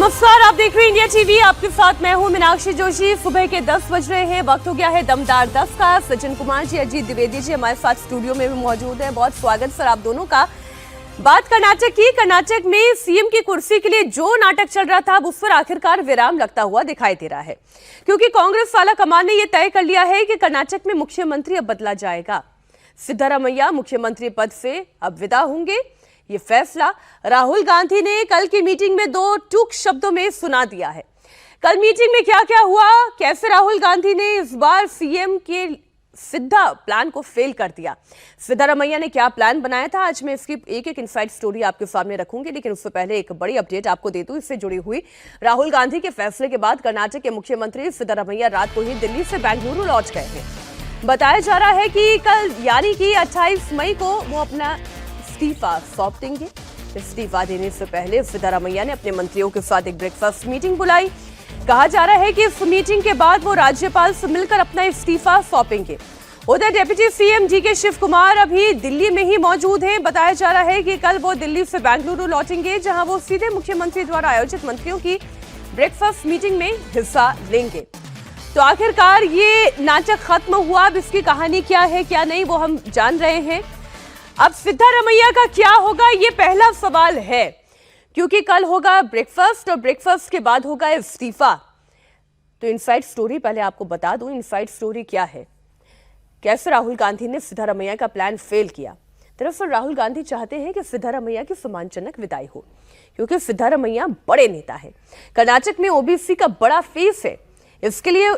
नमस्कार, आप देख रहे हैं इंडिया टीवी। आपके साथ मैं हूं मीनाक्षी जोशी। सुबह के 10 बज रहे हैं, वक्त हो गया है दमदार 10 का। सचिन कुमार जी, अजीत द्विवेदी जी हमारे साथ स्टूडियो में भी मौजूद हैं। बहुत स्वागत सर आप दोनों का। बात कर्नाटक की। कर्नाटक में सीएम की कुर्सी के लिए जो नाटक चल रहा था, उस पर आखिरकार विराम लगता हुआ दिखाई दे रहा है, क्योंकि कांग्रेस वाला कमान ने यह तय कर लिया है कि कर्नाटक में मुख्यमंत्री अब बदला जाएगा। सिद्धारमैया मुख्यमंत्री पद से अब विदा होंगे। ये फैसला राहुल गांधी ने कल की मीटिंग में दो टूक शब्दों में सुना दिया है। कल मीटिंग में क्या क्या हुआ, कैसे राहुल गांधी ने इस बार सीएम के सिद्धा प्लान को फेल कर दिया, सिद्धारमैया ने क्या प्लान बनाया था, आज मैं इसकी एक एक इनसाइड स्टोरी आपके सामने रखूंगी। लेकिन उससे पहले एक बड़ी अपडेट आपको दे दूं, इससे जुड़ी हुई। राहुल गांधी के फैसले के बाद कर्नाटक के मुख्यमंत्री सिद्धारमैया रात को ही दिल्ली से बेंगलुरु लौट गए हैं। बताया जा रहा है कि कल यानी कि 28 मई को वो अपना इस्तीफा सौंप देंगे। इस्तीफा देने से पहले सिद्धारमैया ने अपने मंत्रियों के साथ एक ब्रेकफास्ट मीटिंग बुलाई। कहा जा रहा है कि इस मीटिंग के बाद वो राज्यपाल से मिलकर अपना इस्तीफा सौंपेंगे। उधर deputy CM DK Shivakumar अभी दिल्ली में ही मौजूद हैं। बताया जा रहा है कि कल वो दिल्ली से बेंगलुरु लौटेंगे, जहां वो सीधे मुख्यमंत्री द्वारा आयोजित मंत्रियों की ब्रेकफास्ट मीटिंग में हिस्सा लेंगे। तो आखिरकार ये नाटक खत्म हुआ, अब इसकी कहानी क्या है क्या नहीं वो हम जान रहे हैं। अब सिद्धारमैया का क्या होगा, ये पहला सवाल है, क्योंकि कल होगा ब्रेकफास्ट और ब्रेकफास्ट के बाद होगा इस्तीफा। तो इनसाइड स्टोरी पहले आपको बता दूं, इनसाइड स्टोरी क्या है, कैसे राहुल गांधी ने सिद्धारमैया का प्लान फेल किया। दरअसल राहुल गांधी चाहते हैं कि सिद्धारमैया की सम्मानजनक विदाई हो, क्योंकि सिद्धारमैया बड़े नेता है, कर्नाटक में ओबीसी का बड़ा फेस है। इसके लिए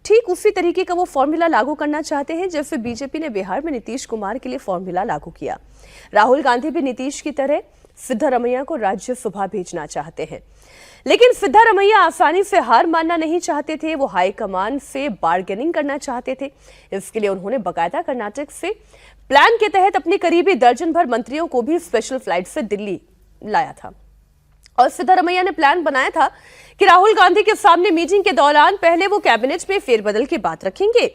ठीक उसी तरीके का वो फॉर्मूला लागू करना चाहते हैं जैसे बीजेपी ने बिहार में नीतीश कुमार के लिए फॉर्मूला लागू किया। राहुल गांधी भी नीतीश की तरह सिद्धारमैया को राज्यसभा भेजना चाहते हैं। लेकिन सिद्धारमैया आसानी से हार मानना नहीं चाहते थे, वो हाईकमान से बार्गेनिंग करना चाहते थे। इसके लिए उन्होंने बाकायदा कर्नाटक से प्लान के तहत अपने करीबी दर्जन भर मंत्रियों को भी स्पेशल फ्लाइट से दिल्ली लाया था। और सिद्धारमैया ने प्लान बनाया था कि राहुल गांधी के सामने मीटिंग के दौरान पहले वो कैबिनेट में फेरबदल की बात रखेंगे,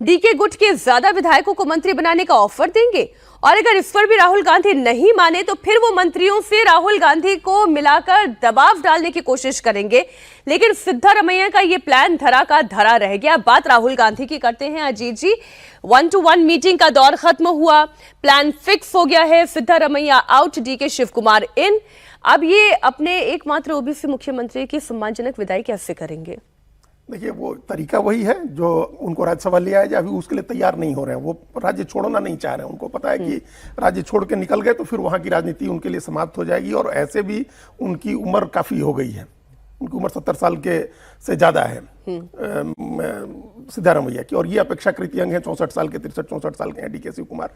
डीके गुट के ज्यादा विधायकों को मंत्री बनाने का ऑफर देंगे, और अगर इस पर भी राहुल गांधी नहीं माने तो फिर वो मंत्रियों से राहुल गांधी को मिलाकर दबाव डालने की कोशिश करेंगे। लेकिन सिद्धारमैया का ये प्लान धरा का धरा रह गया। बात राहुल गांधी की करते हैं अजीत जी। 1-to-1 मीटिंग का दौर खत्म हुआ, प्लान फिक्स हो गया है, सिद्धारमैया आउट, डीके शिव कुमार इन। अब ये अपने एकमात्र ओबीसी मुख्यमंत्री की सम्मानजनक विदाई कैसे करेंगे? देखिए, वो तरीका वही है जो उनको राज्यसभा ले आया जाए, अभी उसके लिए तैयार नहीं हो रहे हैं। वो राज्य छोड़ना नहीं चाह रहे हैं। उनको पता है कि राज्य छोड़ के निकल गए तो फिर वहां की राजनीति उनके लिए समाप्त हो जाएगी, और ऐसे भी उनकी उम्र काफी हो गई है। उनकी उम्र 70 साल के से ज्यादा है सिद्धारमैया की, और ये अपेक्षाकृत यंग है, 64 साल के, 63-64 साल के हैं डीके शिव कुमार।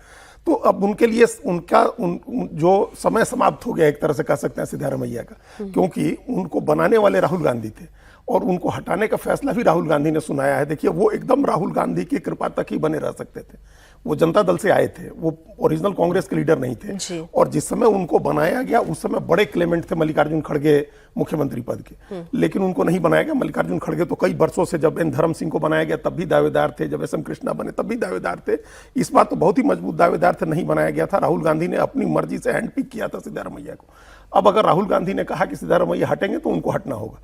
तो अब उनके लिए उनका जो समय समाप्त हो गया एक तरह से कह सकते हैं सिद्धारमैया का, क्योंकि उनको बनाने वाले राहुल गांधी थे और उनको हटाने का फैसला भी राहुल गांधी ने सुनाया है। देखिए, वो एकदम राहुल गांधी की कृपा तक ही बने रह सकते थे। वो जनता दल से आए थे, वो ओरिजिनल कांग्रेस के लीडर नहीं थे, और जिस समय उनको बनाया गया उस समय बड़े क्लेमेंट थे मल्लिकार्जुन खड़गे मुख्यमंत्री पद के, लेकिन उनको नहीं बनाया गया। मल्लिकार्जुन खड़गे तो कई वर्षों से, जब एन धर्म सिंह को बनाया गया तब भी दावेदार थे, जब एस एम कृष्णा बने तब भी दावेदार थे। इस बात तो बहुत ही मजबूत दावेदार थे, नहीं बनाया गया था। राहुल गांधी ने अपनी मर्जी से हैंड पिक किया था सिद्धारमैया को। अब अगर राहुल गांधी ने कहा कि सिद्धारमैया हटेंगे तो उनको हटना होगा।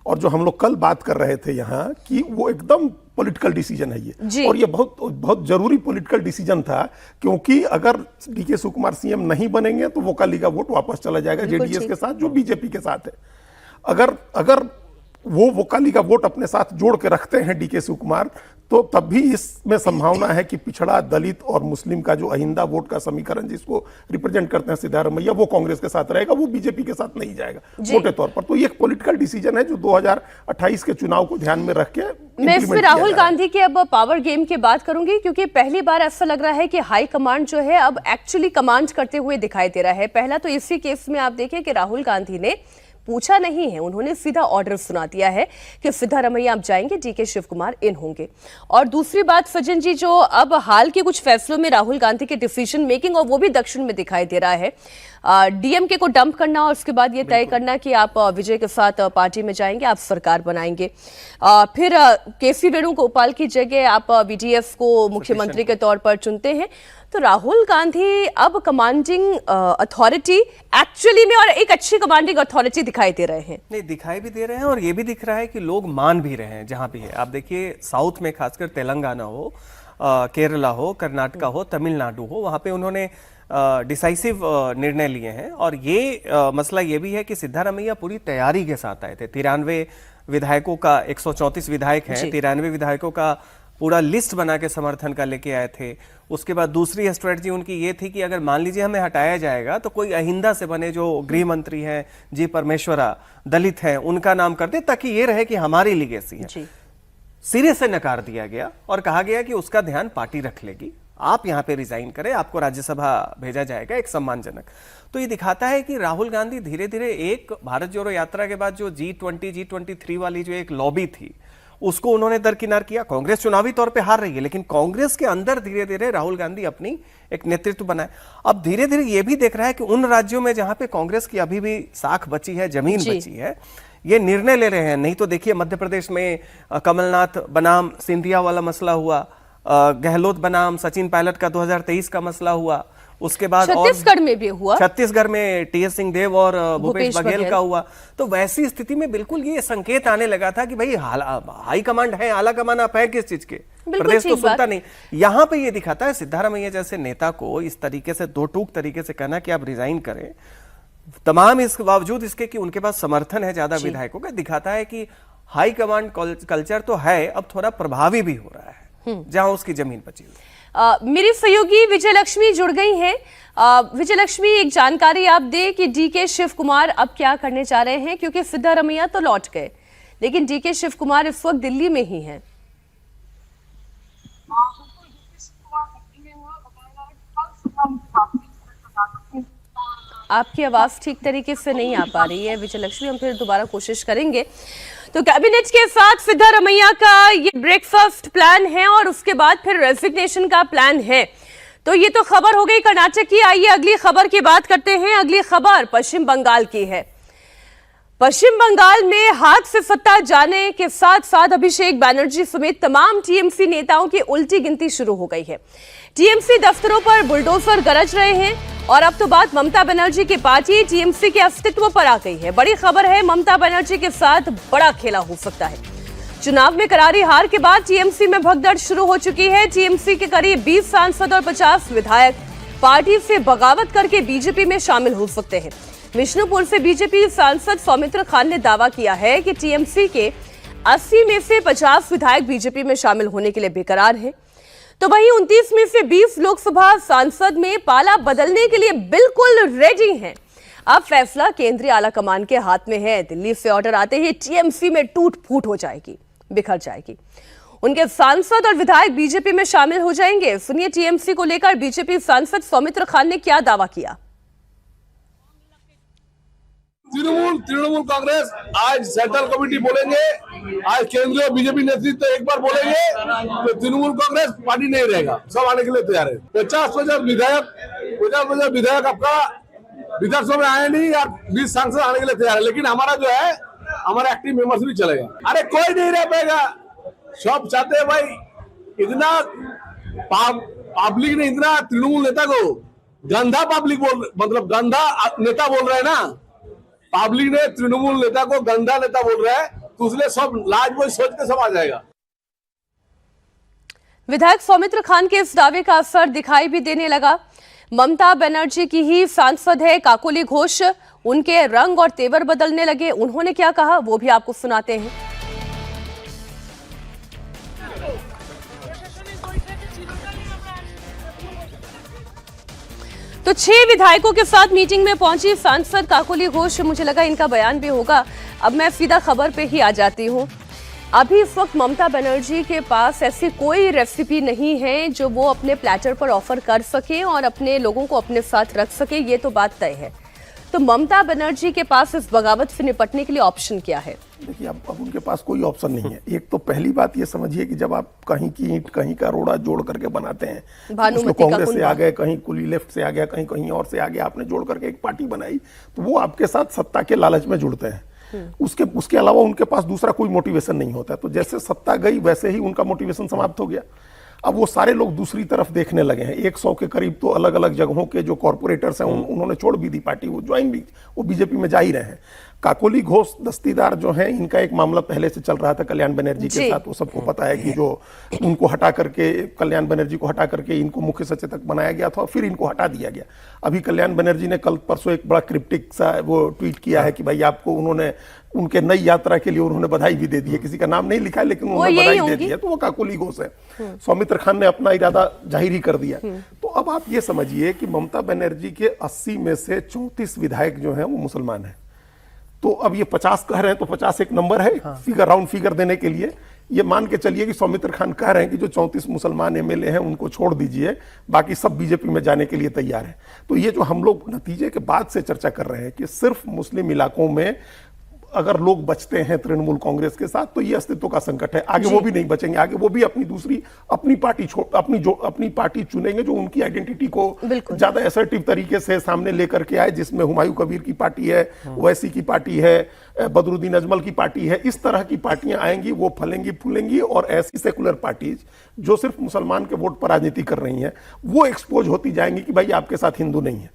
और जो हम लोग कल बात कर रहे थे यहाँ कि वो एकदम पॉलिटिकल डिसीजन है ये, और ये बहुत बहुत जरूरी पॉलिटिकल डिसीजन था, क्योंकि अगर डीके शिव कुमार सीएम नहीं बनेंगे तो वोकाली का वोट वापस चला जाएगा जेडीएस के साथ, जो बीजेपी के साथ है। अगर वो वोकाली का वोट अपने साथ जोड़ के रखते हैं डीके शिव कुमार, तो तब भी इसमें संभावना है कि पिछड़ा, दलित और मुस्लिम का जो अहिंदा वोट का समीकरण जिसको रिप्रेजेंट करते हैं सिद्धारमैया, वो कांग्रेस के साथ रहेगा, वो बीजेपी के साथ नहीं जाएगा मोटे तौर पर। तो ये एक पॉलिटिकल डिसीजन है जो 2028 के चुनाव को ध्यान में रख के मैं इसमें राहुल गांधी के अब पावर गेम की बात करूंगी, क्योंकि पहली बार ऐसा लग रहा है कि हाई कमांड जो है अब एक्चुअली कमांड करते हुए दिखाई दे रहा है। पहला तो इसी केस में आप देखें कि राहुल गांधी ने पूछा नहीं है, उन्होंने सीधा ऑर्डर सुना दिया है कि सिद्धारमैया आप जाएंगे, डीके शिव कुमार इन होंगे। और दूसरी बात सचिन जी, जो अब हाल के कुछ फैसलों में राहुल गांधी के डिसीजन मेकिंग, और वो भी दक्षिण में दिखाई दे रहा है, डीएमके को डंप करना और उसके बाद ये तय करना कि आप विजय के साथ पार्टी में जाएंगे, आप सरकार बनाएंगे। फिर केसी वेणुगोपाल की जगह आप वीडीएस को मुख्यमंत्री के तौर पर चुनते हैं। तो राहुल गांधी अब कमांडिंग अथॉरिटी एक्चुअली में और एक अच्छी कमांडिंग अथॉरिटी दिखाई दे रहे हैं। नहीं, दिखाई भी दे रहे हैं और ये भी दिख रहा है कि लोग मान भी रहे हैं जहां भी है। आप देखिए साउथ में खासकर तेलंगाना हो, केरला हो, कर्नाटका हो, तमिलनाडु हो, वहां पे उन्होंने डिसाइसिव निर्णय लिए हैं। और ये मसला ये भी है कि सिद्धारमैया पूरी तैयारी के साथ आए थे। 93 विधायकों का, 134 विधायक हैं, 93 विधायकों का पूरा लिस्ट बना के समर्थन का लेके आए थे। उसके बाद दूसरी स्ट्रेटजी उनकी ये थी कि अगर मान लीजिए हमें हटाया जाएगा तो कोई अहिंदा से बने जो गृह मंत्री हैं, जी परमेश्वरा, दलित हैं, उनका नाम कर दे ताकि ये रहे कि हमारी लीगेसी है। सिरे से नकार दिया गया और कहा गया कि उसका ध्यान पार्टी रख लेगी, आप यहां पे रिजाइन करें, आपको राज्यसभा भेजा जाएगा एक सम्मानजनक। तो ये दिखाता है कि राहुल गांधी धीरे धीरे एक भारत जोड़ो यात्रा के बाद जो G20, G23 वाली जो एक लॉबी थी उसको उन्होंने दरकिनार किया। कांग्रेस चुनावी तौर पे हार रही है, लेकिन कांग्रेस के अंदर धीरे धीरे राहुल गांधी अपनी एक नेतृत्व बनाए। अब धीरे धीरे ये भी देख रहा है कि उन राज्यों में जहां पे कांग्रेस की अभी भी साख बची है, जमीन बची है, ये निर्णय ले रहे हैं। नहीं तो देखिए मध्य प्रदेश में कमलनाथ बनाम सिंधिया वाला मसला हुआ, गहलोत बनाम सचिन पायलट का 2023 का मसला हुआ, उसके बाद छत्तीसगढ़ में भी हुआ, छत्तीसगढ़ में टी.एस. सिंहदेव और भूपेश बघेल का हुआ। तो वैसी स्थिति में बिल्कुल ये संकेत आने लगा था कि भाई हाई कमांड है, आला कमान आप है किस चीज के, प्रदेश तो सुनता नहीं। यहां पे ये दिखाता है सिद्धारमैया जैसे नेता को इस तरीके से दो टूक तरीके से कहना कि आप रिजाइन करें, तमाम इस बावजूद इसके कि उनके पास समर्थन है ज्यादा विधायकों का, दिखाता है कि हाई कमांड कल्चर तो है, अब थोड़ा प्रभावी भी हो रहा है जहां उसकी जमीन बची हुई। मेरी सहयोगी विजय लक्ष्मी जुड़ गई हैं। विजय लक्ष्मी, एक जानकारी आप दे कि डीके शिव कुमार अब क्या करने जा रहे हैं, क्योंकि सिद्धारमैया तो लौट गए लेकिन डीके शिव कुमार इस वक्त दिल्ली में ही हैं। आपकी आवाज ठीक तरीके से नहीं आ पा रही है विजय लक्ष्मी, हम फिर दोबारा कोशिश करेंगे। तो कैबिनेट के साथ सिद्धारमैया का ये ब्रेकफास्ट प्लान है और उसके बाद फिर रेजिग्नेशन का प्लान है। तो ये तो खबर हो गई कर्नाटक की। आइए अगली खबर की बात करते हैं। अगली खबर पश्चिम बंगाल की है। पश्चिम बंगाल में हाथ से सत्ता जाने के साथ साथ अभिषेक बैनर्जी समेत तमाम टीएमसी नेताओं की उल्टी गिनती शुरू हो गई है। टीएमसी दफ्तरों पर बुलडोजर गरज रहे हैं और अब तो बात ममता बनर्जी की पार्टी टीएमसी के अस्तित्व पर आ गई है। बड़ी खबर है, ममता बनर्जी के साथ बड़ा खेला हो सकता है। चुनाव में करारी हार के बाद टीएमसी में भगदड़ शुरू हो चुकी है। टीएमसी के करीब 20 सांसद और 50 विधायक पार्टी से बगावत करके बीजेपी में शामिल हो सकते हैं। विष्णुपुर से बीजेपी सांसद सौमित्र खान ने दावा किया है कि टीएमसी के 80 में से 50 विधायक बीजेपी में शामिल होने के लिए बेकरार हैं। तो वहीं 29 में से 20 लोकसभा सांसद में पाला बदलने के लिए बिल्कुल रेडी हैं। अब फैसला केंद्रीय आला कमान के हाथ में है। दिल्ली से ऑर्डर आते ही टीएमसी में टूट फूट हो जाएगी, बिखर जाएगी। उनके सांसद और विधायक बीजेपी में शामिल हो जाएंगे। सुनिए टीएमसी को लेकर बीजेपी सांसद सौमित्र खान ने क्या दावा किया। तृणमूल कांग्रेस आज सेंट्रल कमेटी बोलेंगे, आज केंद्रीय बीजेपी नेतृत्व एक बार बोलेंगे तो तृणमूल कांग्रेस पार्टी नहीं रहेगा, सब आने के लिए तैयार है। 50 विधायक आपका विधानसभा में आए नहीं, या 20 सांसद आने के लिए तैयार है। लेकिन हमारा जो है, हमारा एक्टिव मेंबर्स भी चलेगा। अरे कोई नहीं रह पाएगा, सब चाहते हैं भाई। इतना पब्लिक ने इतना तृणमूल नेता को गंदा पब्लिक मतलब गंदा नेता बोल रहे हैं ना, पब्लिक ने तृणमूल नेता को गंदा नेता बोल रहा है, तो इसलिए सब लाज बोझ सोच के सब आ जाएगा। विधायक सौमित्र खान के इस दावे का असर दिखाई भी देने लगा। ममता बनर्जी की ही सांसद है काकोली घोष, उनके रंग और तेवर बदलने लगे। उन्होंने क्या कहा वो भी आपको सुनाते हैं। तो 6 विधायकों के साथ मीटिंग में पहुंची सांसद काकोली घोष। मुझे लगा इनका बयान भी होगा। अब मैं सीधा खबर पे ही आ जाती हूं। अभी इस वक्त ममता बनर्जी के पास ऐसी कोई रेसिपी नहीं है जो वो अपने प्लेटर पर ऑफर कर सके और अपने लोगों को अपने साथ रख सके, ये तो बात तय है। तो ममता बनर्जी के पास इस बगावत से निपटने के लिए ऑप्शन क्या है? देखिए अब उनके पास कोई ऑप्शन नहीं है। एक तो पहली बात ये समझिए कि जब आप कहीं की ईंट कहीं का रोड़ा जोड़ करके बनाते हैं, उसमें कांग्रेस से आ गए, कहीं कुली लेफ्ट से आ गया, कहीं कहीं और से आ गया, आपने जोड़ करके एक पार्टी बनाई, तो वो आपके साथ सत्ता के लालच में जुड़ते हैं। उसके अलावा उनके पास दूसरा कोई मोटिवेशन नहीं होता। तो जैसे सत्ता गई वैसे ही उनका मोटिवेशन समाप्त हो गया। अब वो सारे लोग दूसरी तरफ देखने लगे हैं। 100 के करीब तो अलग अलग जगहों के जो कॉर्पोरेटर्स हैं उन्होंने छोड़ भी दी पार्टी, वो ज्वाइन भी, वो बीजेपी में जा ही रहे हैं। काकोली घोष दस्तीदार जो हैं, इनका एक मामला पहले से चल रहा था कल्याण बनर्जी के साथ, वो सबको पता है कि जो उनको हटा करके, कल्याण बनर्जी को हटा करके इनको मुख्य सचेतक बनाया गया था और फिर इनको हटा दिया गया। अभी कल्याण बनर्जी ने कल परसों एक बड़ा क्रिप्टिक सा वो ट्वीट किया है कि भाई आपको, उन्होंने उनके नई यात्रा के लिए उन्होंने बधाई भी दे दी है, किसी का नाम नहीं लिखा है लेकिन उन्होंने बधाई दे दी है, तो वो काकोली घोष है। सौमित्र खान ने अपना इरादा जाहिर ही कर दिया। तो अब आप ये समझिए कि ममता बनर्जी के 80 में से 34 विधायक जो हैं वो मुसलमान हैं। तो अब ये 50 कह रहे हैं तो 50 एक नंबर है, फिगर, राउंड फिगर देने के लिए। ये मान के चलिए कि सौमित्र खान कह रहे हैं कि जो 34 मुसलमान एमएलए हैं उनको छोड़ दीजिए, बाकी सब बीजेपी में जाने के लिए तैयार हैं। तो ये जो हम लोग नतीजे के बाद से चर्चा कर रहे हैं कि सिर्फ मुस्लिम इलाकों में अगर लोग बचते हैं तृणमूल कांग्रेस के साथ, तो ये अस्तित्व का संकट है। आगे वो भी नहीं बचेंगे, आगे वो भी अपनी पार्टी चुनेंगे जो उनकी आइडेंटिटी को ज्यादा असर्टिव तरीके से सामने लेकर के आए, जिसमें हुमायूं कबीर की पार्टी है, ओवैसी की पार्टी है, बदरुद्दीन अजमल की पार्टी है। इस तरह की पार्टियां आएंगी, वो फलेंगी फूलेंगी, और ऐसी सेकुलर पार्टीज जो सिर्फ मुसलमान के वोट पर राजनीति कर रही हैं, वो एक्सपोज होती जाएंगी कि भाई आपके साथ हिंदू नहीं है,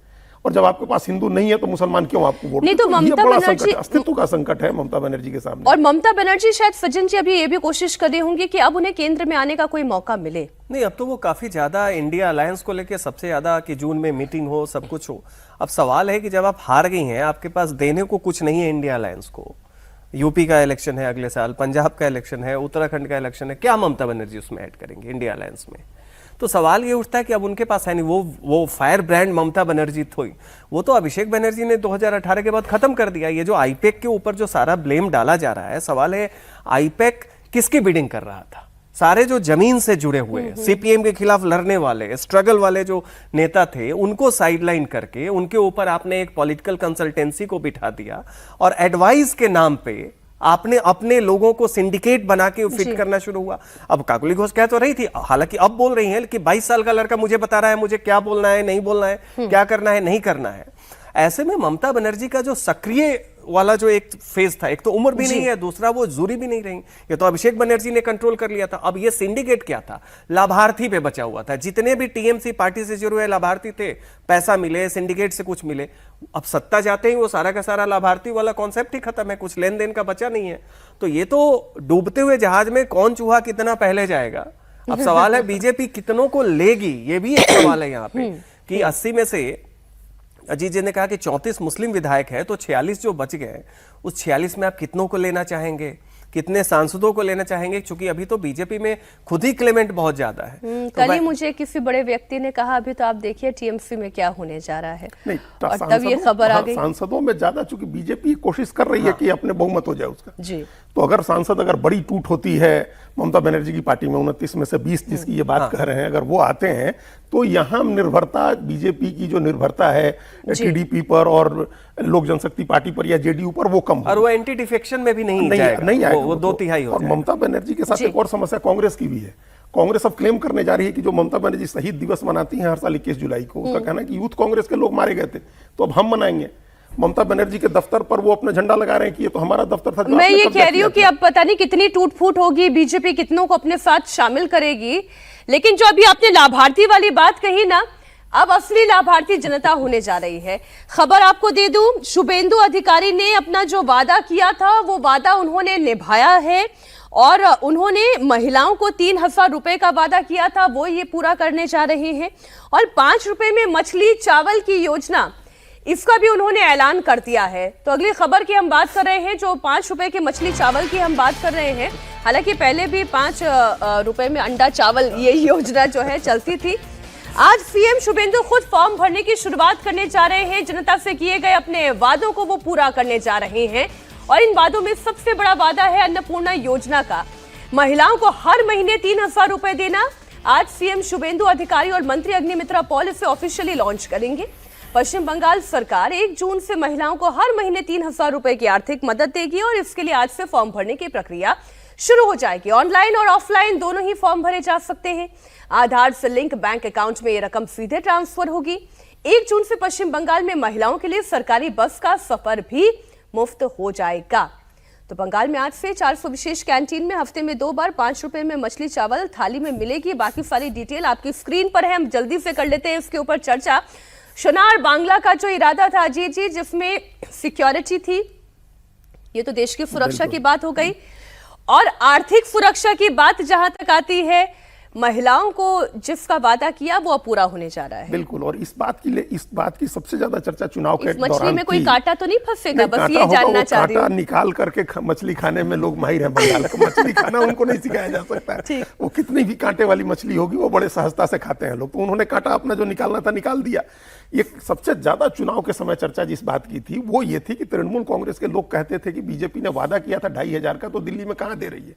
और जब आपके पास हिंदू नहीं है तो मुसलमान क्यों आपको वोट। नहीं तो ममता बनर्जी, अस्तित्व का संकट है ममता बनर्जी के सामने। और ममता बनर्जी शायद सज्जन जी अभी ये भी कोशिश कर रही होंगी कि अब उन्हें केंद्र में आने का कोई मौका मिले। नहीं, अब तो वो काफी ज्यादा इंडिया अलायंस को लेकर सबसे ज्यादा कि जून में मीटिंग हो, सब कुछ हो। अब सवाल है कि जब आप हार गई हैं, आपके पास देने को कुछ नहीं है इंडिया अलायंस को। यूपी का इलेक्शन है अगले साल, पंजाब का इलेक्शन है, उत्तराखंड का इलेक्शन है, क्या ममता बनर्जी उसमें ऐड करेंगे इंडिया अलायंस में? तो सवाल ये उठता है कि अब उनके पास है नहीं वो फायर ब्रांड ममता बनर्जी थी, वो तो अभिषेक बनर्जी ने 2018 के बाद खत्म कर दिया। ये जो आईपैक के ऊपर जो सारा ब्लेम डाला जा रहा है, सवाल है आईपैक किसकी बिडिंग कर रहा था? सारे जो जमीन से जुड़े हुए सीपीएम के खिलाफ लड़ने वाले, स्ट्रगल वाले जो नेता थे, उनको साइडलाइन करके उनके ऊपर आपने एक पॉलिटिकल कंसल्टेंसी को बिठा दिया और एडवाइस के नाम पे आपने अपने लोगों को सिंडिकेट बना के फिट करना शुरू हुआ। अब काकोली घोष कह तो रही थी, हालांकि अब बोल रही है कि 22 साल का लड़का मुझे बता रहा है मुझे क्या बोलना है, नहीं बोलना है, क्या करना है, नहीं करना है। ऐसे में ममता बनर्जी का जो सक्रिय वाला जो एक फेज था, एक तो उम्र भी नहीं है, दूसरा वो जूरी भी नहीं रही, ये तो अभिषेक बनर्जी ने कंट्रोल कर लिया था। अब ये सिंडिकेट क्या था? लाभार्थी पे बचा हुआ था। जितने भी टीएमसी पार्टी से जुड़े हुए लाभार्थी थे, पैसा मिले, सिंडिकेट से कुछ मिले। अब सत्ता जाते ही वो सारा का सारा लाभार्थी वाला कॉन्सेप्ट ही खत्म है, कुछ लेन देन का बचा नहीं है। तो ये तो डूबते हुए जहाज में कौन चूहा कितना पहले जाएगा। अब सवाल है बीजेपी कितनों को लेगी, ये भी एक सवाल है यहाँ पे कि 80 में से अजीत जी ने कहा कि 34 मुस्लिम विधायक हैं, तो 46 जो बच गए, उस 46 में आप कितनों को लेना चाहेंगे, कितने सांसदों को लेना चाहेंगे? क्योंकि अभी तो बीजेपी में खुद ही क्लेमेंट बहुत ज्यादा है। कल ही मुझे किसी बड़े व्यक्ति ने कहा, अभी तो आप देखिए टीएमसी में क्या होने जा रहा है। नहीं, और तब ये खबर आ गई। सांसदों में ज्यादा, चूंकि बीजेपी कोशिश कर रही है कि अपने बहुमत हो जाए उसका जी। तो अगर सांसद अगर बड़ी टूट होती है ममता बनर्जी की पार्टी में, 29 में से 20 जिसकी ये बात कह रहे हैं, अगर वो आते हैं तो यहाँ निर्भरता, बीजेपी की जो निर्भरता है टीडीपी पर और लोक जनशक्ति पार्टी पर या जेडीयू पर, वो कम और वो एंटी डिफेक्शन में भी नहीं आएगा, वो 2/3 हो जाएगा। और ममता बनर्जी के साथ एक और समस्या कांग्रेस की भी है। कांग्रेस अब क्लेम करने जा रही है कि जो ममता बनर्जी शहीद दिवस मनाती है हर साल 21 जुलाई को, उसका कहना है कि यूथ कांग्रेस के लोग मारे गए थे तो अब हम मनाएंगे। ममता बनर्जी के दफ्तर पर वो अपना झंडा लगा रहे हैं कि ये तो हमारा दफ्तर था। मैं ये कह रही हूँ कि अब पता नहीं कितनी टूट फूट होगी, बीजेपी कितनों को अपने साथ शामिल करेगी। लेकिन जो अभी आपने लाभार्थी वाली बात कही ना, अब असली लाभार्थी जनता होने जा रही है। खबर आपको दे दूं, शुभेंदु अधिकारी ने अपना जो वादा किया था वो वादा उन्होंने निभाया है, और उन्होंने महिलाओं को 3,000 रुपए का वादा किया था, वो ये पूरा करने जा रहे हैं। और 5 रुपए में मछली चावल की योजना, इसका भी उन्होंने ऐलान कर दिया है। तो अगली खबर की हम बात कर रहे हैं, जो 5 रुपए के मछली चावल की हम बात कर रहे हैं। हालांकि पहले भी 5 रुपए में अंडा चावल ये योजना जो है चलती थी। आज सीएम शुभेंदु खुद फॉर्म भरने की शुरुआत करने जा रहे हैं। जनता से किए गए अपने वादों को वो पूरा करने जा रहे हैं, और इन वादों में सबसे बड़ा वादा है अन्नपूर्णा योजना का। महिलाओं को हर महीने 3,000 रुपए देना। आज सीएम शुभेंदु अधिकारी और मंत्री अग्निमित्रा पॉल इसे ऑफिशियली लॉन्च करेंगे। पश्चिम बंगाल सरकार 1 जून से महिलाओं को हर महीने 3,000 रुपए की आर्थिक मदद देगी, और इसके लिए आज से फॉर्म भरने की प्रक्रिया शुरू हो जाएगी। ऑनलाइन और ऑफलाइन दोनों ही फॉर्म भरे जा सकते हैं। आधार से लिंक बैंक अकाउंट में ये रकम सीधे ट्रांसफर होगी। 1 जून से पश्चिम बंगाल में महिलाओं के लिए सरकारी बस का सफर भी मुफ्त हो जाएगा। तो तो बंगाल में आज से 400 विशेष कैंटीन में हफ्ते में 2 बार 5 रुपए में मछली चावल थाली में मिलेगी। बाकी सारी डिटेल आपकी स्क्रीन पर है, हम जल्दी से कर लेते हैं इसके ऊपर चर्चा। शनार बांग्ला का जो इरादा था अजीत जी, जिसमें सिक्योरिटी थी, ये तो देश की सुरक्षा की बात हो गई, और आर्थिक सुरक्षा की बात जहां तक आती है, महिलाओं को जिसका वादा किया वो अब पूरा होने जा रहा है। बिल्कुल, और इस बात की सबसे ज्यादा चर्चा चुनाव के मछली दौरान में कोई कांटा तो नहीं फंसेगा, बस कांटा ये होगा, जानना वो चाह रही हूँ। कांटा निकाल करके मछली खाने में लोग माहिर हैं बंगाल का। मछली खाना उनको नहीं सिखाया जा सकता है। वो कितनी भी कांटे वाली मछली होगी वो बड़े सहजता से खाते हैं लोग, तो उन्होंने कांटा अपना जो निकालना था निकाल दिया। ये सबसे ज्यादा चुनाव के समय चर्चा जिस बात की थी वो ये थी कि तृणमूल कांग्रेस के लोग कहते थे कि बीजेपी ने वादा किया था 2500 का, तो दिल्ली में कहां दे रही है,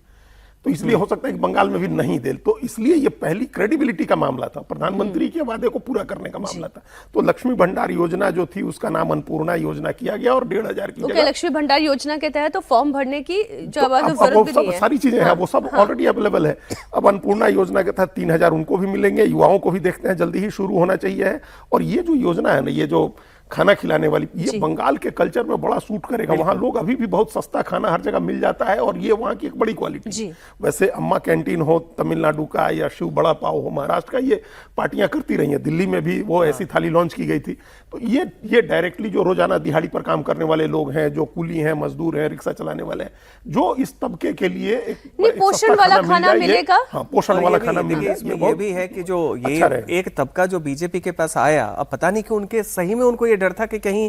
तो इसलिए हो सकता है कि बंगाल में भी नहीं दे। तो इसलिए ये पहली क्रेडिबिलिटी का मामला था, प्रधानमंत्री के वादे को पूरा करने का मामला था। तो लक्ष्मी भंडार योजना जो थी उसका नाम अन्नपूर्णा योजना किया गया और 1500 की जगह लक्ष्मी भंडार योजना के तहत तो फॉर्म भरने की जो अब जरूरत भी नहीं है। सारी चीजें हैं, वो सब ऑलरेडी अवेलेबल है। अब अन्नपूर्णा योजना के तहत 3000 उनको भी मिलेंगे, युवाओं को भी देखते हैं जल्दी ही शुरू होना चाहिए। और ये जो योजना है ना, ये जो खाना खिलाने वाली, ये बंगाल के कल्चर में बड़ा सूट करेगा। वहां लोग अभी भी बहुत सस्ता खाना हर जगह मिल जाता है और ये वहां की एक बड़ी क्वालिटी। वैसे अम्मा कैंटीन हो तमिलनाडु का या शिव बड़ा पाव हो महाराष्ट्र का, ये पार्टियां करती रही हैं। दिल्ली में भी वो ऐसी थाली लॉन्च की गई थी। तो ये डायरेक्टली जो रोजाना दिहाड़ी पर काम करने वाले लोग हैं, जो कुली हैं, मजदूर हैं, रिक्शा चलाने वाले हैं, जो इस तबके के लिए एक पोषण वाला खाना मिलेगा। हाँ, पोषण वाला खाना मिलेगा। ये भी है कि जो ये एक तबका जो बीजेपी के पास आया, अब पता नहीं कि उनके सही में उनको डर था कि कहीं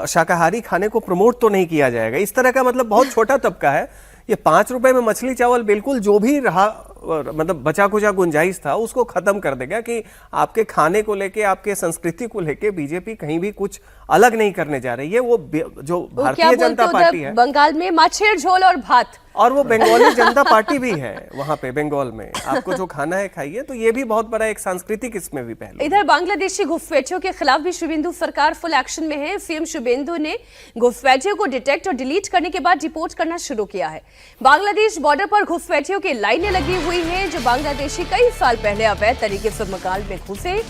शाकाहारी खाने को प्रमोट तो नहीं किया जाएगा। इस तरह का मतलब बहुत छोटा तबका है। ये 5 रुपए में मछली चावल बिल्कुल जो भी रहा, मतलब बचा कुचा गुंजाइश था उसको खत्म कर देगा कि आपके खाने को लेके, आपके संस्कृति को लेके बीजेपी कहीं भी कुछ अलग नहीं करने जा रही है। वो जो भारतीय जनता पार्टी है बंगाल में माछेर झोल और भात, और वो बंगाली जनता पार्टी भी है वहां पे बंगाल में, आपको जो खाना है खाइए। तो ये भी बहुत बड़ा एक सांस्कृतिक इसमें भी पहलू। इधर बांग्लादेशी घुसपैठियों के खिलाफ भी शुभेंदु सरकार फुल एक्शन में है। सीएम शुभेंदु ने घुसपैठियों को डिटेक्ट और डिलीट करने के बाद रिपोर्ट करना शुरू किया है। बांग्लादेश बॉर्डर पर घुसपैठियों की लाइनें लगी हुई हैं, जो बांग्लादेशी कई साल पहले अवैध तरीके से बंगाल में घुसे,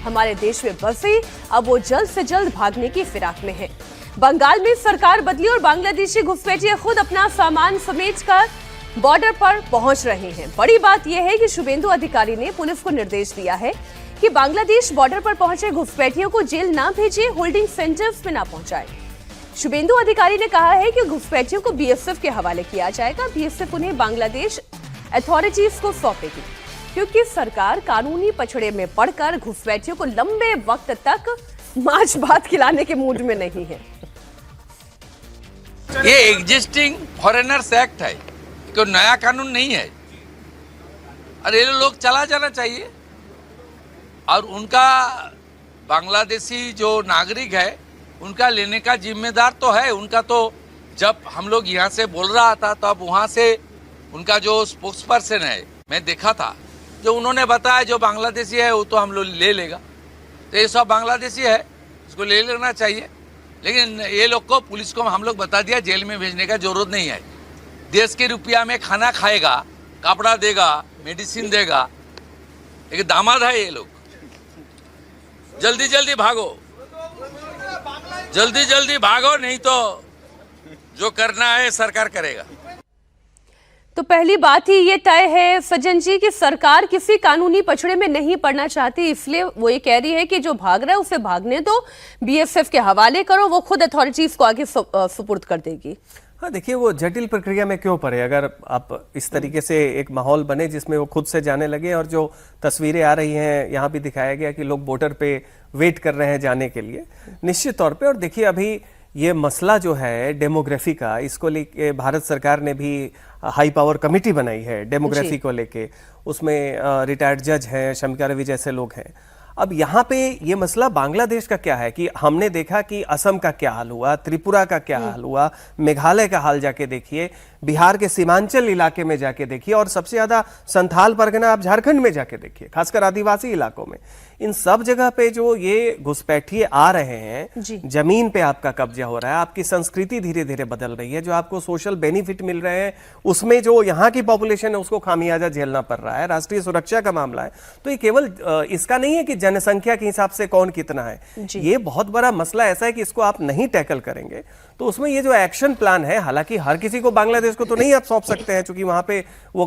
हमारे देश में बसे, अब वो जल्द से जल्द भागने की फिराक में है। बंगाल में सरकार बदली और बांग्लादेशी घुसपैठिए खुद अपना सामान समेट कर बॉर्डर पर पहुंच रहे हैं। बड़ी बात यह है कि शुभेंदु अधिकारी ने पुलिस को निर्देश दिया है कि बांग्लादेश बॉर्डर पर पहुंचे घुसपैठियों को जेल ना भेजे, होल्डिंग सेंटर्स में ना पहुंचाए। शुभेंदु अधिकारी ने कहा है कि घुसपैठियों को बीएसएफ के हवाले किया जाएगा। बीएसएफ उन्हें बांग्लादेश अथॉरिटीज को सौंपेगी, क्योंकि सरकार कानूनी पछड़े में पड़कर घुसपैठियों को लंबे वक्त तक मांस भात खिलाने के मूड में नहीं है। ये एग्जिस्टिंग फॉरेनर्स एक्ट है, कोई नया कानून नहीं है, और ये लोग चला जाना चाहिए। और उनका बांग्लादेशी जो नागरिक है उनका लेने का जिम्मेदार तो है उनका। तो जब हम लोग यहाँ से बोल रहा था तो अब वहाँ से उनका जो स्पोक्स पर्सन है, मैं देखा था, जो उन्होंने बताया जो बांग्लादेशी है वो तो हम लोग ले लेगा। तो ये सब बांग्लादेशी है, इसको ले लेना चाहिए। लेकिन ये लोग को, पुलिस को हम लोग बता दिया जेल में भेजने का जरूरत नहीं है। देश के रुपया में खाना खाएगा, कपड़ा देगा, मेडिसिन देगा। एक दामाद है ये लोग। जल्दी जल्दी भागो, जल्दी जल्दी भागो, नहीं तो जो करना है सरकार करेगा। तो पहली बात ही ये तय है सज्जन जी कि सरकार किसी कानूनी पछड़े में नहीं पड़ना चाहती, इसलिए वो ये कह रही है कि जो भाग रहा है उसे भागने दो, बीएसएफ के हवाले करो, वो खुद अथॉरिटीज को आगे सुपुर्द कर देगी। हाँ, देखिए वो जटिल प्रक्रिया में क्यों पड़े। अगर आप इस तरीके से एक माहौल बने जिसमें वो खुद से जाने लगे, और जो तस्वीरें आ रही हैं यहाँ भी दिखाया गया कि लोग बॉर्डर पे वेट कर रहे हैं जाने के लिए, निश्चित तौर पे। और देखिए अभी ये मसला जो है डेमोग्राफी का, इसको लेके भारत सरकार ने भी हाई पावर कमेटी बनाई है डेमोग्राफी को लेके। उसमें रिटायर्ड जज हैं, शमिका रवि जैसे लोग हैं। अब यहाँ पे ये मसला बांग्लादेश का क्या है कि हमने देखा कि असम का क्या हाल हुआ, त्रिपुरा का क्या हाल हुआ, मेघालय का हाल जाके देखिए, बिहार के सीमांचल इलाके में जाके देखिए, और सबसे ज्यादा संथाल परगना आप झारखंड में जाके देखिए, खासकर आदिवासी इलाकों में। इन सब जगह पे जो ये घुसपैठिए आ रहे हैं, जमीन पे आपका कब्जा हो रहा है, आपकी संस्कृति धीरे धीरे बदल रही है, जो आपको सोशल बेनिफिट मिल रहे हैं उसमें जो यहाँ की पॉपुलेशन है उसको खामियाजा झेलना पड़ रहा है, राष्ट्रीय सुरक्षा का मामला है। तो ये केवल इसका नहीं है कि जनसंख्या के हिसाब से कौन कितना है, ये बहुत बड़ा मसला ऐसा है कि इसको आप नहीं टैकल करेंगे तो उसमें ये जो एक्शन प्लान है, हालांकि हर किसी को बांग्लादेश को तो नहीं आप सौंप सकते हैं, क्योंकि वहां पे वो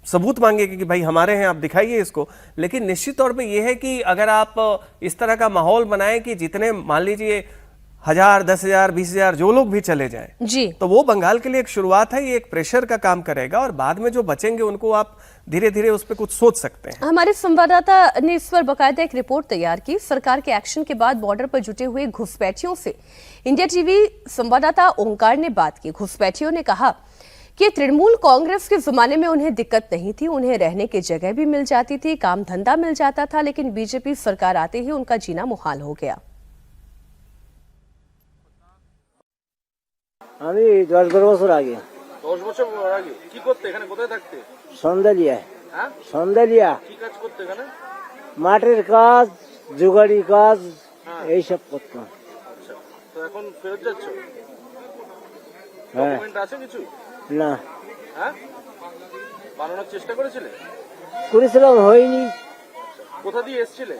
सबूत मांगेगी कि भाई हमारे हैं, आप दिखाइए इसको। लेकिन निश्चित तौर पे ये है कि अगर आप इस तरह का माहौल बनाएं कि जितने मान लीजिए 1000, 10,000, 20,000 जो लोग भी चले जाएं जी, तो वो बंगाल के लिए एक शुरुआत है, ये एक प्रेशर का काम करेगा और बाद में जो बचेंगे उनको आप धीरे धीरे उस पर कुछ सोच सकते हैं। हमारे संवाददाता ने इस पर बकायदा एक रिपोर्ट तैयार की। सरकार के एक्शन के बाद बॉर्डर पर जुटे हुए घुसपैठियों से इंडिया टीवी संवाददाता ओंकार ने बात की। घुसपैठियों ने कहा कि तृणमूल कांग्रेस के जमाने में उन्हें दिक्कत नहीं थी, उन्हें रहने की जगह भी मिल जाती थी, काम धंधा मिल जाता था, लेकिन बीजेपी सरकार आते ही उनका जीना मुहाल हो गया। আমি 10-12 বছর আগে। 10 বছর আগে কি করতে, এখানে কোথায় থাকতে? সন্দেলিয়া। হ্যাঁ, সন্দেলিয়া। কি কাজ করতে এখানে? মাঠের কাজ, জোগাড়ি কাজ, এইসব করতাম। আচ্ছা, তো এখন ফেরত যাচ্ছ? হ্যাঁ। ডকুমেন্ট আছে কিছু? না, হ্যাঁ, বানানোর চেষ্টা করেছিলে? করেছিলাম, হয়নি। কোথা দিয়ে এসেছিলে?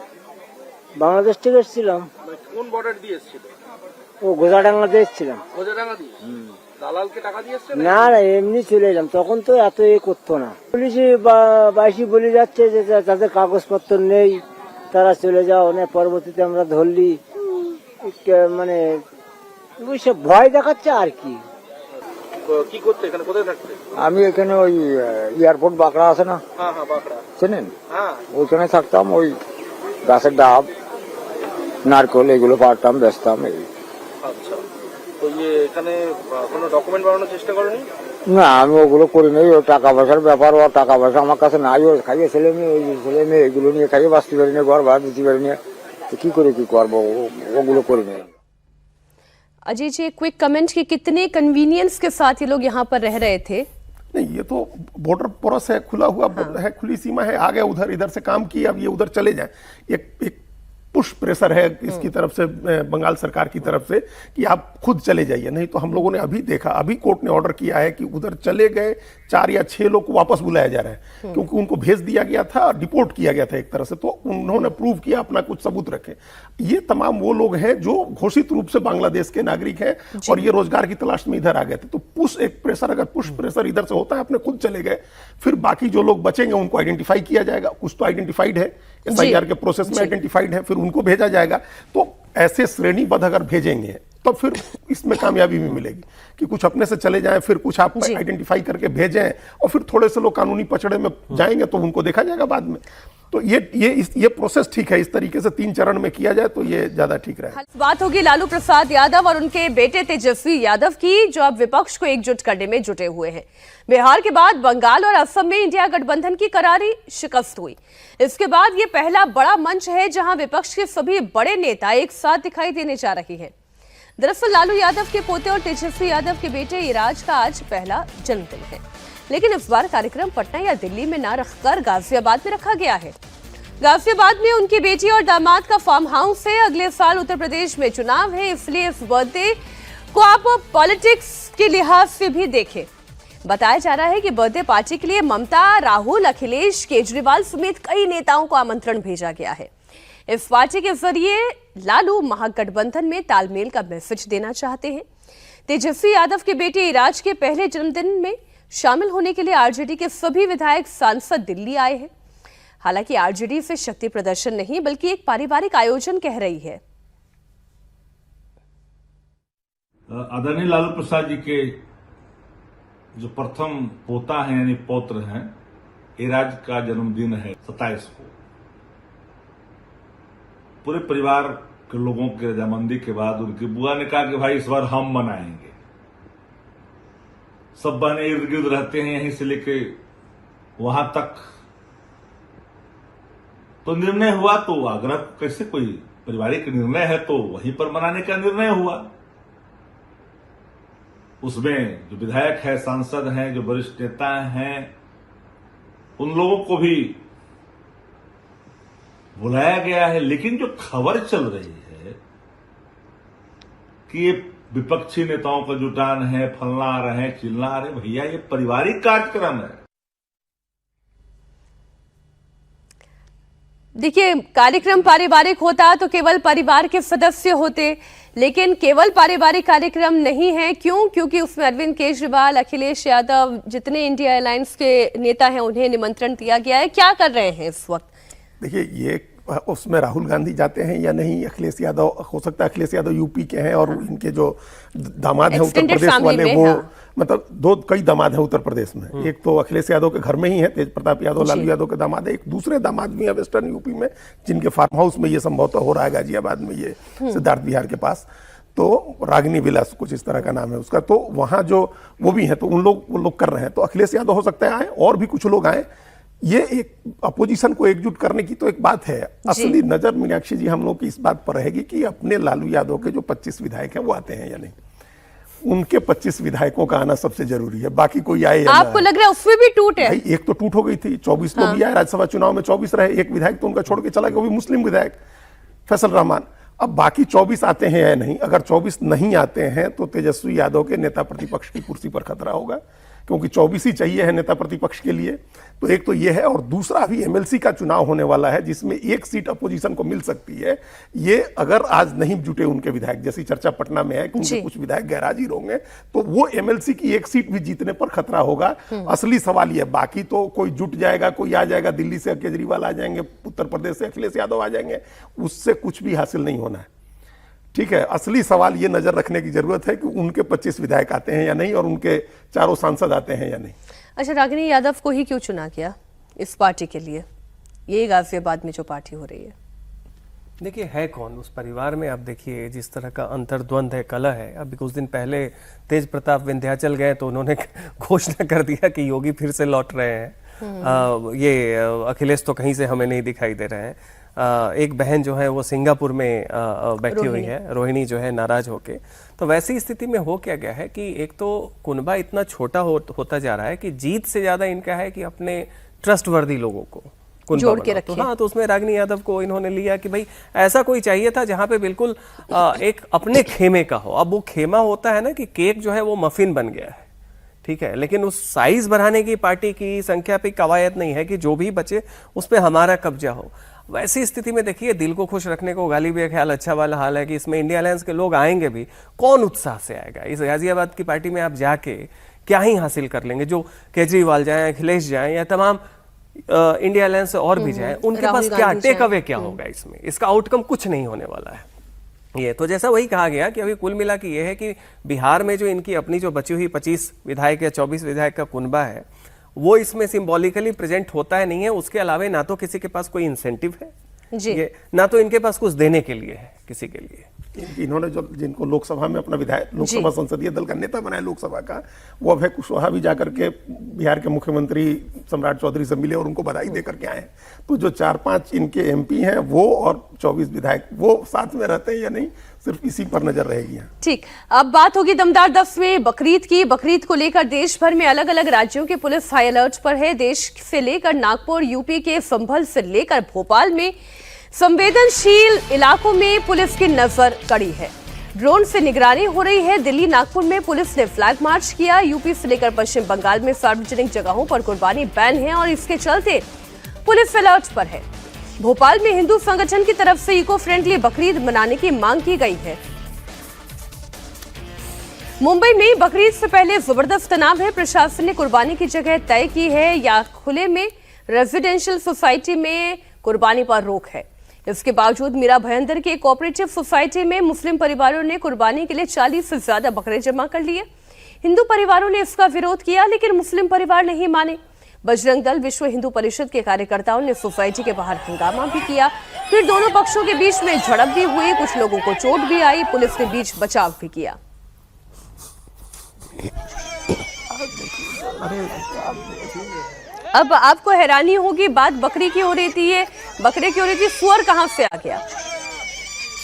বাংলাদেশ থেকে এসেছিলাম। মানে কোন বর্ডার দিয়ে এসেছিলে? ও গোজাডাঙ্গা দিয়ে এসেছিলাম। গোজাডাঙ্গা দিয়ে? দালালকে টাকা দিয়ে এসেছিলে? না না, এমনি চলে এলাম, তখন তো এত করতো না। পুলিশে বাইশি বলে যাচ্ছে যে তাদের কাগজপত্র নেই, তারা চলে যাও না। পরবর্তীতে আমরা ধরলি, মানে ওইসব ভয় দেখাচ্ছে আর কি। কি করতে এখানে, কোথায় থাকতে? আমি এখানে ওই এয়ারপোর্ট বাঁকড়া আছে না, হ্যাঁ হ্যাঁ, বাঁকড়া চেনেন? হ্যাঁ। ওইখানে থাকতাম, ওই গাছের ডাব, নারকেল এগুলো পারতাম, বেচতাম। এই আচ্ছা, তো এখানে কোনো ডকুমেন্ট বানানোর চেষ্টা করেনি? না, আমি ওগুলো করি নাই। ও টাকা পয়সার ব্যাপার, ও টাকা পয়সা আমার কাছে নাই। ও খাইয়ে ছেলে মেয়ে, ওই ছেলে মেয়ে এগুলো নিয়ে খাইয়ে বাঁচতে পারি না, ঘর ভাড়া দিতে পারি না, তো কি করে কি করবো, ওগুলো করি নাই। अजय जी, क्विक कमेंट कि कितने कन्वीनियंस के साथ ये लोग यहाँ पर रह रहे थे? नहीं, ये तो बॉर्डर पोरस है, खुला हुआ है, खुली सीमा है। आ गए उधर, इधर से काम किए, अब ये उधर चले जाएं। एक पुश प्रेशर है इसकी तरफ से, बंगाल सरकार की तरफ से, कि आप खुद चले जाइए। नहीं तो हम लोगों ने अभी देखा, अभी कोर्ट ने ऑर्डर किया है कि उधर चले गए 4 या 6 लोग को वापस बुलाया जा रहा है, क्योंकि उनको भेज दिया गया था, डिपोर्ट किया गया था एक तरह से। तो उन्होंने प्रूव किया, अपना कुछ सबूत रखे। ये तमाम वो लोग हैं जो घोषित रूप से बांग्लादेश के नागरिक हैं और ये रोजगार की तलाश में इधर आ गए थे। तो पुश एक प्रेशर, अगर पुश प्रेशर इधर से होता है, अपने खुद चले गए, फिर बाकी जो लोग बचेंगे उनको आइडेंटिफाई किया जाएगा। कुछ तो आइडेंटिफाइड है, SIR के प्रोसेस में आइडेंटिफाइड है, फिर उनको भेजा जाएगा। तो ऐसे श्रेणीबद्ध अगर भेजेंगे तो फिर इसमें कामयाबी भी मिलेगी कि कुछ अपने से चले जाएं, फिर कुछ आप आइडेंटिफाई करके भेजें, और फिर थोड़े से लोग कानूनी पचड़े में जाएंगे तो उनको देखा जाएगा बाद में। तो ये प्रोसेस ठीक है, इस तरीके से 3 चरण में किया जाए तो ये ज्यादा ठीक रहेगा। बात होगी लालू प्रसाद यादव और उनके बेटे तेजस्वी यादव की, जो अब विपक्ष को एकजुट करने में जुटे हुए हैं। बिहार के बाद बंगाल और असम में इंडिया गठबंधन की करारी शिकस्त हुई। इसके बाद ये पहला बड़ा मंच है जहां विपक्ष के सभी बड़े नेता एक साथ दिखाई देने जा रहे हैं। दरअसल लालू यादव के पोते और तेजस्वी यादव के बेटे इराज का आज पहला जन्मदिन है, लेकिन इस बार कार्यक्रम पटना या दिल्ली में न रखकर गाजियाबाद में रखा गया है। गाजियाबाद में उनकी बेटी और दामाद का फार्म हाउस है। अगले साल उत्तर प्रदेश में चुनाव है, इसलिए इस बर्थडे को आप पॉलिटिक्स के लिहाज से भी देखें। बताया जा रहा है कि बर्थडे पार्टी के लिए ममता, राहुल, अखिलेश, केजरीवाल समेत कई नेताओं को आमंत्रण भेजा गया है। इस पार्टी के जरिए लालू महागठबंधन में तालमेल का मैसेज देना चाहते हैं। तेजस्वी यादव के बेटे इराज के पहले जन्मदिन में शामिल होने के लिए आरजेडी के सभी विधायक, सांसद दिल्ली आए हैं। हालांकि आरजेडी से शक्ति प्रदर्शन नहीं बल्कि एक पारिवारिक आयोजन कह रही है। आदरणीय लालू प्रसाद जी के जो प्रथम पोता है यानी पौत्र हैं, इराज का जन्मदिन है 27 को। पूरे परिवार के लोगों की रजामंदी के बाद उनकी बुआ ने कहा कि भाई इस बार हम मनाएंगे। सब बहनें इर्द गिर्द रहते हैं, यहीं से लेके वहां तक। तो निर्णय हुआ, तो आग्रह कैसे, कोई पारिवारिक निर्णय है तो वहीं पर मनाने का निर्णय हुआ। उसमें जो विधायक है, सांसद हैं, जो वरिष्ठ नेता हैं, उन लोगों को भी बुलाया गया है। लेकिन जो खबर चल रही है कि ये विपक्षी नेताओं का जुटान है, फलना आ रहे हैं, चिल्ला आ रहे हैं, भैया ये पारिवारिक कार्यक्रम है। देखिए, कार्यक्रम पारिवारिक होता तो केवल परिवार के सदस्य होते, लेकिन केवल पारिवारिक कार्यक्रम नहीं है। क्यों? क्योंकि उसमें अरविंद केजरीवाल, अखिलेश यादव, जितने इंडिया अलायंस के नेता हैं उन्हें निमंत्रण दिया गया है। क्या कर रहे हैं इस वक्त? देखिए, ये उसमें राहुल गांधी जाते हैं या नहीं, अखिलेश यादव, हो सकता है अखिलेश यादव यूपी के हैं और इनके जो दामाद हैं उत्तर प्रदेश वाले, वो मतलब कई दामाद हैं उत्तर प्रदेश में। एक तो अखिलेश यादव के घर में ही है, तेज प्रताप यादव, लालू यादव के दामाद है। एक दूसरे दामाद भी है वेस्टर्न यूपी में, जिनके फार्म हाउस में ये संभवतः हो रहा है, गाजियाबाद में, ये सिद्धार्थ बिहार के पास। तो रागिनी विलास कुछ इस तरह का नाम है उसका। तो वहां जो वो भी है, तो वो लोग कर रहे हैं। तो अखिलेश यादव हो सकता है आए, और भी कुछ लोग आए। ये एक अपोजिशन को एकजुट करने की तो एक बात है। असली नजर मीनाक्षी जी हम लोग की इस बात पर रहेगी कि अपने लालू यादव के जो 25 विधायक हैं वो आते हैं या नहीं। उनके 25 विधायकों का आना सबसे जरूरी है, बाकी कोई आए या आपको लग रहा है उसमें भी टूट है? एक तो टूट हो गई थी, 24 लोग भी आए राज्यसभा चुनाव में, 24 रहे। एक विधायक तो उनका छोड़ के चला गया, वो भी मुस्लिम विधायक फैसल रहमान। अब बाकी 24 आते हैं या नहीं। अगर 24 नहीं आते हैं तो तेजस्वी यादव के नेता प्रतिपक्ष की कुर्सी पर खतरा होगा, क्योंकि 24 ही चाहिए है नेता प्रतिपक्ष के लिए। तो एक तो ये है, और दूसरा अभी एमएलसी का चुनाव होने वाला है, जिसमें एक सीट अपोजिशन को मिल सकती है। ये अगर आज नहीं जुटे उनके विधायक, जैसी चर्चा पटना में है कि उनके कुछ विधायक गैरहाजिर होंगे, तो वो एमएलसी की एक सीट भी जीतने पर खतरा होगा। असली सवाल ये, बाकी तो कोई जुट जाएगा, कोई आ जाएगा, दिल्ली से केजरीवाल आ जाएंगे, उत्तर प्रदेश से अखिलेश यादव आ जाएंगे, उससे कुछ भी हासिल नहीं होना है। ठीक है, असली सवाल ये नजर रखने की जरूरत है कि उनके 25 विधायक आते हैं या नहीं, और उनके 4 सांसद आते हैं या नहीं। अच्छा, रागिनी यादव को ही क्यों चुना गया इस पार्टी के लिए? ये गाजियाबाद में जो पार्टी हो रही है, देखिए है कौन उस परिवार में? आप देखिए जिस तरह का अंतर्द्वंद है, कलह है। अभी कुछ दिन पहले तेज प्रताप विंध्याचल गए तो उन्होंने घोषणा कर दिया कि योगी फिर से लौट रहे हैं। ये अखिलेश तो कहीं से हमें नहीं दिखाई दे रहे हैं। एक बहन जो है वो सिंगापुर में बैठी हुई है, रोहिणी जो है, नाराज होके। तो वैसी स्थिति में हो क्या गया है कि एक तो कुनबा इतना छोटा होता जा रहा है कि जीत से ज्यादा इनका है कि अपने ट्रस्टवर्दी लोगों को जोड़ के रखें। तो हाँ, तो उसमें रागिनी यादव को इन्होंने लिया कि भाई ऐसा कोई चाहिए था जहां पे बिल्कुल एक अपने खेमे का हो। अब वो खेमा होता है ना कि केक जो है वो मफिन बन गया है, ठीक है, लेकिन उस साइज बढ़ाने की पार्टी की संख्या पे कवायद नहीं है कि जो भी बचे उस पर हमारा कब्जा हो। वैसी स्थिति में देखिए, दिल को खुश रखने को गाली भी ख्याल अच्छा वाला हाल है कि इसमें इंडिया अलायंस के लोग आएंगे भी, कौन उत्साह से आएगा? इस गाजियाबाद की पार्टी में आप जाके क्या ही हासिल कर लेंगे? जो केजरीवाल जाएं, अखिलेश जाएं, या तमाम इंडिया अलायंस और भी जाएं, उनके पास क्या टेक अवे क्या होगा? इसमें इसका आउटकम कुछ नहीं होने वाला है। ये तो जैसा वही कहा गया कि अभी कुल मिला के ये है कि बिहार में जो इनकी अपनी जो बची हुई 25 विधायक या 24 विधायक का कुनबा है, वो इसमें सिंबॉलिकली प्रेजेंट होता है नहीं है। उसके अलावा ना तो किसी के पास कोई इंसेंटिव है जी, ना तो इनके पास कुछ देने के लिए है किसी के लिए। इन्होंने जो जिनको लोकसभा में अपना विधायक, लोकसभा संसदीय दल का नेता बनाया लोकसभा का, वो अभय कुशवाहा भी जाकर के बिहार के मुख्यमंत्री सम्राट चौधरी से मिले और उनको बधाई देकर के आए। तो जो 4-5 इनके एमपी हैं वो और 24 विधायक, वो साथ में रहते हैं या नहीं, सिर्फ इसी पर नजर रहेगी। ठीक, अब बात होगी दमदार 10वें बकरीद की। बकरीद को लेकर देश भर में अलग अलग राज्यों की पुलिस हाई अलर्ट पर है। देश से लेकर नागपुर, यूपी के संभल से लेकर भोपाल में संवेदनशील इलाकों में पुलिस की नजर कड़ी है। ड्रोन से निगरानी हो रही है। दिल्ली, नागपुर में पुलिस ने फ्लैग मार्च किया। यूपी से लेकर पश्चिम बंगाल में सार्वजनिक जगहों पर कुर्बानी बैन है और इसके चलते पुलिस अलर्ट पर है। भोपाल में हिंदू संगठन की तरफ से इको फ्रेंडली बकरीद मनाने की मांग की गई है। मुंबई में बकरीद से पहले जबरदस्त तनाव है। प्रशासन ने कुर्बानी की जगह तय की है या खुले में रेजिडेंशियल सोसाइटी में कुर्बानी पर रोक है। इसके बावजूद मीरा भयंदर की कोऑपरेटिव सोसाइटी में मुस्लिम परिवारों ने कुर्बानी के लिए 40 से ज्यादा बकरे जमा कर लिए। हिंदू परिवारों ने इसका विरोध किया, लेकिन मुस्लिम परिवार नहीं माने। बजरंग दल, विश्व हिंदू परिषद के कार्यकर्ताओं ने सोसाइटी के बाहर हंगामा भी किया। फिर दोनों पक्षों के बीच में झड़प भी हुई, कुछ लोगों को चोट भी आई। पुलिस ने बीच बचाव भी किया। अब आपको हैरानी होगी, बात बकरी की हो रही थी, ये बकरे की हो रही थी, सुअर कहां से आ गया?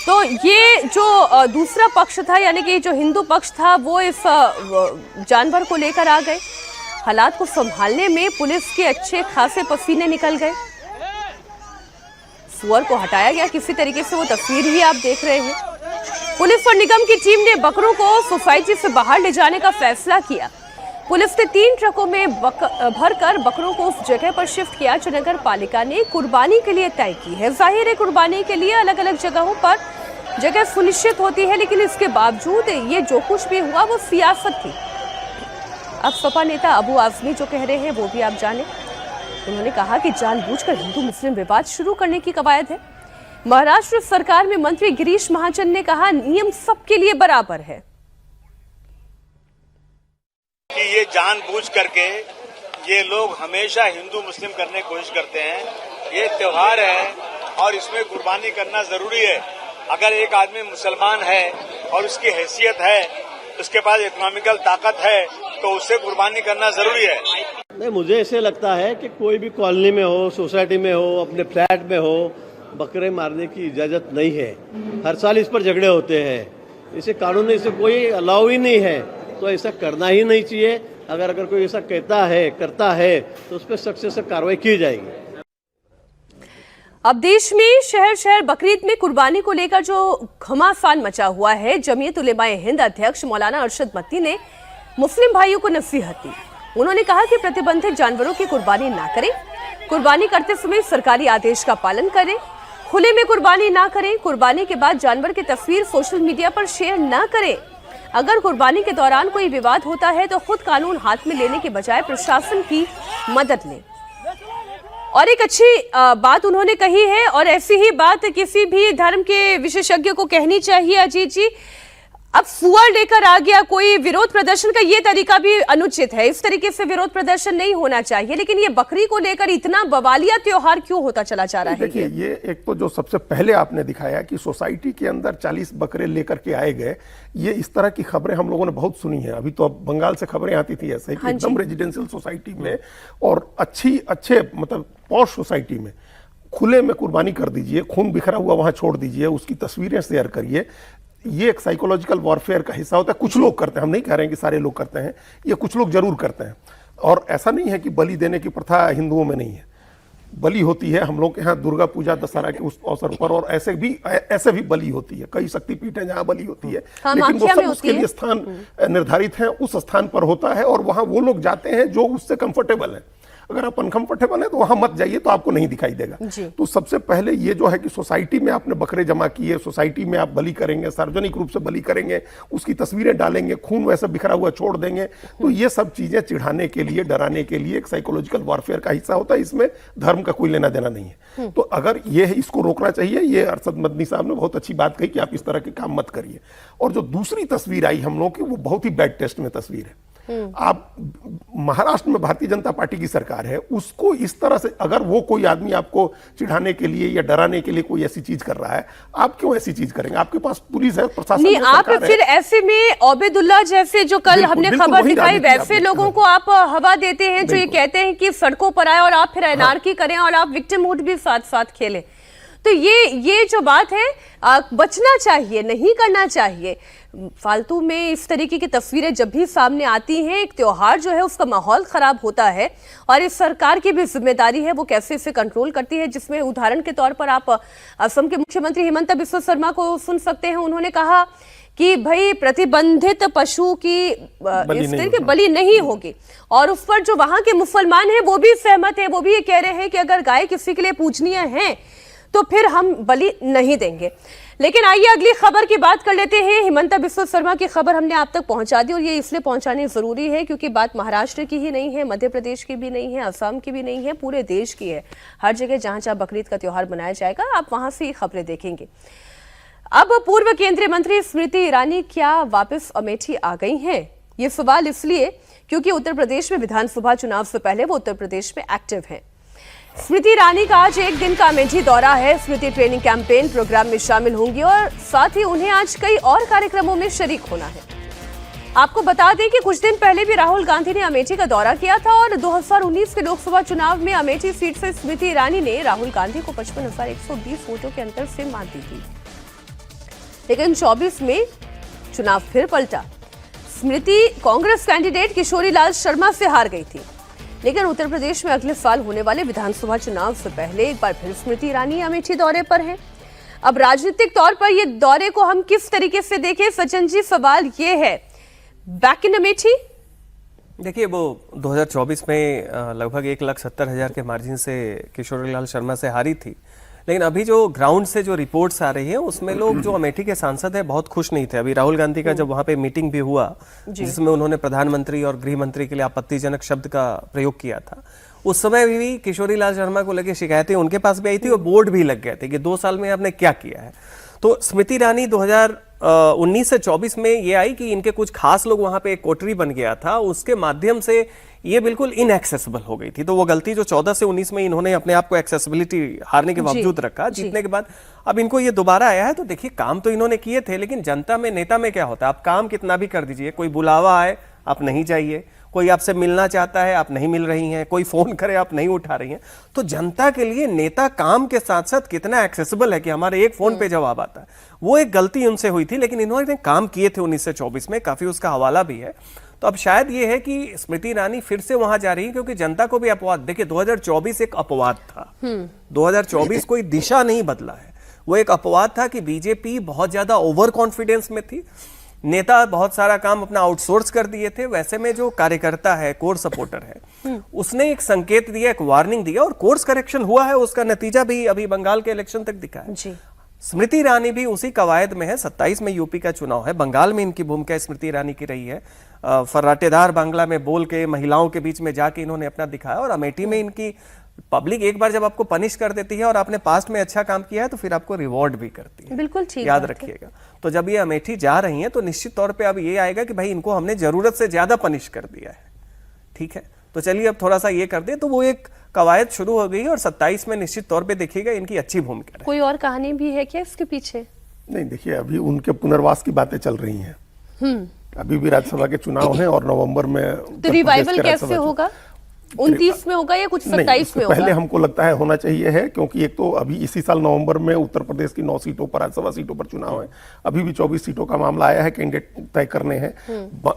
तो ये जो दूसरा पक्ष था, यानी कि जो हिंदू पक्ष था, वो इस जानवर को लेकर आ गए। हालात को संभालने में पुलिस के अच्छे खासे पसीने निकल गए। सुअर को हटाया गया किसी तरीके से, वो तस्वीर ही आप देख रहे हैं। पुलिस और निगम की टीम ने बकरों को सोसाइटी से बाहर ले जाने का फैसला किया। पुलिस ने 3 ट्रकों में भरकर बकरों को उस जगह पर शिफ्ट किया जो नगर पालिका ने कुर्बानी के लिए तय की है। जाहिर है, कुर्बानी के लिए अलग अलग जगहों पर जगह सुनिश्चित होती है, लेकिन इसके बावजूद ये जो कुछ भी हुआ वो सियासत थी। अब सपा नेता अबू आजमी जो कह रहे हैं वो भी आप जाने। उन्होंने कहा कि जानबूझकर हिंदू मुस्लिम विवाद शुरू करने की कवायद है। महाराष्ट्र सरकार में मंत्री गिरीश महाजन ने कहा नियम सबके लिए बराबर है कि ये जानबूझ करके ये लोग हमेशा हिंदू मुस्लिम करने की कोशिश करते हैं। ये त्योहार है और इसमें कुर्बानी करना जरूरी है। अगर एक आदमी मुसलमान है और उसकी हैसियत है, उसके पास इकोनॉमिकल ताकत है, तो उससे कुर्बानी करना जरूरी है। नहीं, मुझे ऐसे लगता है कि कोई भी कॉलोनी में हो, सोसाइटी में हो, अपने फ्लैट में हो, बकरे मारने की इजाजत नहीं है। हर साल इस पर झगड़े होते हैं। इसे कानून में इसे कोई अलाउ ही नहीं है, तो ऐसा करना ही नहीं चाहिए। अगर कोई ऐसा कहता है, करता है, तो उस पर सख्त से सख्त कार्रवाई की जाएगी। अब देश में शहर शहर बकरीद में कुर्बानी को लेकर जो घमासान मचा हुआ है, जमीयत उलेमाए हिंद अध्यक्ष मौलाना अरशद मत्ती ने मुस्लिम भाइयों को नसीहत दी। उन्होंने कहा कि प्रतिबंधित जानवरों की कुर्बानी ना करें, कुर्बानी करते समय सरकारी आदेश का पालन करें, खुले में कुर्बानी ना करें, कुर्बानी के बाद जानवर की तस्वीर सोशल मीडिया पर शेयर ना करें। अगर कुर्बानी के दौरान कोई विवाद होता है तो खुद कानून हाथ में लेने के बजाय प्रशासन की मदद लें। और एक अच्छी बात उन्होंने कही है, और ऐसी ही बात किसी भी धर्म के विशेषज्ञ को कहनी चाहिए। अजीत जी, अब सुअर लेकर आ गया कोई, विरोध प्रदर्शन का ये तरीका भी अनुचित है। इस तरीके से विरोध प्रदर्शन नहीं होना चाहिए, लेकिन ये बकरी को लेकर इतना बवालिया त्योहार क्यों होता चला जा रहा है? देखिए, ये एक तो जो सबसे पहले आपने दिखाया कि सोसाइटी के अंदर 40 बकरे लेकर के आए गए, ये इस तरह की खबरें हम लोगों ने बहुत सुनी है। अभी तो बंगाल से खबरें आती थी ऐसे कि एकदम रेजिडेंशियल सोसाइटी में और अच्छे मतलब पॉश सोसाइटी में खुले में कुर्बानी कर दीजिए, खून बिखरा हुआ वहां छोड़ दीजिए, उसकी तस्वीरें शेयर करिए। ये एक साइकोलॉजिकल वॉरफेयर का हिस्सा होता है। कुछ लोग करते हैं, हम नहीं कह रहे हैं कि सारे लोग करते हैं, ये कुछ लोग जरूर करते हैं। और ऐसा नहीं है कि बलि देने की प्रथा हिंदुओं में नहीं है, बलि होती है। हम लोग के यहाँ दुर्गा पूजा दशहरा के उस अवसर पर और ऐसे भी बलि होती है। कई शक्तिपीठ हैं जहाँ बलि होती है, लेकिन वो सब उसके लिए स्थान निर्धारित है, उस स्थान पर होता है और वहाँ वो लोग जाते हैं जो उससे कंफर्टेबल है। अगर आप अनकंफर्टेबल है तो वहां मत जाइए, तो आपको नहीं दिखाई देगा। तो सबसे पहले ये जो है कि सोसाइटी में आपने बकरे जमा किए, सोसाइटी में आप बलि करेंगे, सार्वजनिक रूप से बलि करेंगे, उसकी तस्वीरें डालेंगे, खून वैसे बिखरा हुआ छोड़ देंगे, तो ये सब चीजें चिढ़ाने के लिए, डराने के लिए एक साइकोलॉजिकल वॉरफेयर का हिस्सा होता है। इसमें धर्म का कोई लेना देना नहीं है। तो अगर ये है, इसको रोकना चाहिए। ये अरशद मदनी साहब ने बहुत अच्छी बात कही कि आप इस तरह के काम मत करिए। और जो दूसरी तस्वीर आई हम लोग की, वो बहुत ही बैड टेस्ट में तस्वीर है। आप महाराष्ट्र में भारतीय जनता पार्टी की सरकार है, उसको इस तरह से अगर वो कोई आदमी आपको चिढ़ाने के लिए या डराने के लिए कोई ऐसी चीज कर रहा है, आप क्यों ऐसी चीज करेंगे? आपके पास पुलिस है, प्रशासन है, आप फिर ऐसे में ओबेदुल्ला जैसे जो कल हमने खबर दिखाई, वैसे लोगों को आप हवा देते हैं जो ये कहते हैं कि सड़कों पर आए और आप फिर एनार्की करें और आप विक्टिमहुड भी साथ साथ खेलें। तो ये जो बात है, बचना चाहिए, नहीं करना चाहिए। फालतू में इस तरीके की तस्वीरें जब भी सामने आती हैं, एक त्योहार जो है उसका माहौल खराब होता है और इस सरकार की भी जिम्मेदारी है वो कैसे इसे कंट्रोल करती है। जिसमें उदाहरण के तौर पर आप असम के मुख्यमंत्री हिमंता बिस्वा शर्मा को सुन सकते हैं। उन्होंने कहा कि भाई प्रतिबंधित पशु की इस तरह की बलि नहीं होगी, और उस पर जो वहां के मुसलमान हैं वो भी सहमत है। वो भी ये कह रहे हैं कि अगर गाय किसी के लिए पूजनीय है तो फिर हम बलि नहीं देंगे। लेकिन आइए अगली खबर की बात कर लेते हैं। हिमंता बिस्वा शर्मा की खबर हमने आप तक पहुंचा दी, और ये इसलिए पहुंचानी जरूरी है क्योंकि बात महाराष्ट्र की ही नहीं है, मध्य प्रदेश की भी नहीं है, असम की भी नहीं है, पूरे देश की है। हर जगह जहां जहां बकरीद का त्योहार मनाया जाएगा, आप वहां से खबरें देखेंगे। अब पूर्व केंद्रीय मंत्री स्मृति ईरानी क्या वापस अमेठी आ गई हैं? ये सवाल इसलिए क्योंकि उत्तर प्रदेश में विधानसभा चुनाव से पहले वो उत्तर प्रदेश में एक्टिव हैं। स्मृति ईरानी का आज एक दिन का अमेठी दौरा है। स्मृति ट्रेनिंग कैंपेन प्रोग्राम में शामिल होंगी और साथ ही उन्हें आज कई और कार्यक्रमों में शरीक होना है। आपको बता दें कि कुछ दिन पहले भी राहुल गांधी ने अमेठी का दौरा किया था और 2019 के लोकसभा चुनाव में अमेठी सीट से स्मृति ईरानी ने राहुल गांधी को 55,120 वोटों के अंतर से मात दी थी। लेकिन 24 में चुनाव फिर पलटा। स्मृति कांग्रेस कैंडिडेट किशोरीलाल शर्मा से हार गई थी। लेकिन उत्तर प्रदेश में अगले साल होने वाले विधानसभा चुनाव से पहले एक बार फिर स्मृति ईरानी अमेठी दौरे पर हैं। अब राजनीतिक तौर पर ये दौरे को हम किस तरीके से देखें, सचिन जी? सवाल ये है, बैक इन अमेठी? देखिए, वो 2024 में लगभग 1,70,000 के मार्जिन से किशोरीलाल शर्मा से हारी थी, लेकिन अभी जो ग्राउंड से जो रिपोर्ट्स आ रही है उसमें लोग जो अमेठी के सांसद हैं बहुत खुश नहीं थे। अभी राहुल गांधी का जब वहां पे मीटिंग भी हुआ जिसमें उन्होंने प्रधानमंत्री और गृह मंत्री के लिए आपत्तिजनक शब्द का प्रयोग किया था, उस समय भी किशोरी लाल शर्मा को लेकर शिकायतें उनके पास भी आई थी और बोर्ड भी लग गए थे कि 2 साल में आपने क्या किया है। तो स्मृति ईरानी 2019 से 24 में ये आई कि इनके कुछ खास लोग वहां पे एक कोटरी बन गया था, उसके माध्यम से ये बिल्कुल इनएक्सेसिबल हो गई थी। तो वो गलती जो 14 से 19 में इन्होंने अपने आप को एक्सेसिबिलिटी हारने के बावजूद रखा, जीतने के बाद अब इनको ये दोबारा आया है। तो देखिए काम तो इन्होंने किए थे, लेकिन जनता में नेता में क्या होता है, आप काम कितना भी कर दीजिए, कोई बुलावा आए आप नहीं जाइए, कोई आपसे मिलना चाहता है आप नहीं मिल रही हैं, कोई फोन करे आप नहीं उठा रही हैं। तो जनता के लिए नेता काम के साथ साथ कितना एक्सेसिबल है कि हमारे एक फोन पे जवाब आता है, वो एक गलती उनसे हुई थी। लेकिन इन्होंने काम किए थे 19 से 24 में, काफी उसका हवाला भी है। तो अब शायद ये है कि स्मृति ईरानी फिर से वहां जा रही है, क्योंकि जनता को भी अपवाद, देखिए 2024 एक अपवाद था, 2024 कोई दिशा नहीं बदला है, वो एक अपवाद था कि बीजेपी बहुत ज्यादा ओवर कॉन्फिडेंस में थी, नेता बहुत सारा काम अपना आउटसोर्स कर दिए थे। वैसे में जो कार्यकर्ता है, कोर सपोर्टर है, उसने एक संकेत दिया, एक वार्निंग दिया और कोर्स करेक्शन हुआ है, उसका नतीजा भी अभी बंगाल के इलेक्शन तक दिखा है। स्मृति ईरानी भी उसी कवायद में है, 27 में यूपी का चुनाव है, बंगाल में इनकी भूमिका स्मृति ईरानी की रही है। फर्राटेदार बांग्ला में बोल के महिलाओं के बीच में जाके इन्होंने अपना दिखाया, और अमेठी में इनकी पब्लिक एक बार जब आपको पनिश कर देती है और आपने पास्ट में अच्छा काम किया है तो फिर आपको रिवॉर्ड भी करती है, बिल्कुल ठीक, याद रखिएगा। तो जब ये अमेठी जा रही हैं तो निश्चित तौर पे अब ये आएगा कि भाई इनको हमने जरूरत से ज्यादा पनिश कर दिया है, ठीक है, तो चलिए अब थोड़ा सा ये कर दे। तो वो एक कवायद शुरू हो गई है और 27 में निश्चित तौर पे देखिएगा इनकी अच्छी भूमिका है। कोई और कहानी भी है क्या इसके पीछे? नहीं, देखिए अभी उनके पुनर्वास की बातें चल रही हैं, अभी भी राज्यसभा के चुनाव हैं और नवंबर में तो रिवाइवल कैसे होगा? 29 में होगा या कुछ 27 में होगा? पहले हमको लगता है होना चाहिए है, क्योंकि एक तो अभी इसी साल नवंबर में उत्तर प्रदेश की 9 सीटों पर, राज्यसभा सीटों पर चुनाव है, अभी भी 24 सीटों का मामला आया है, कैंडिडेट तय करने हैं।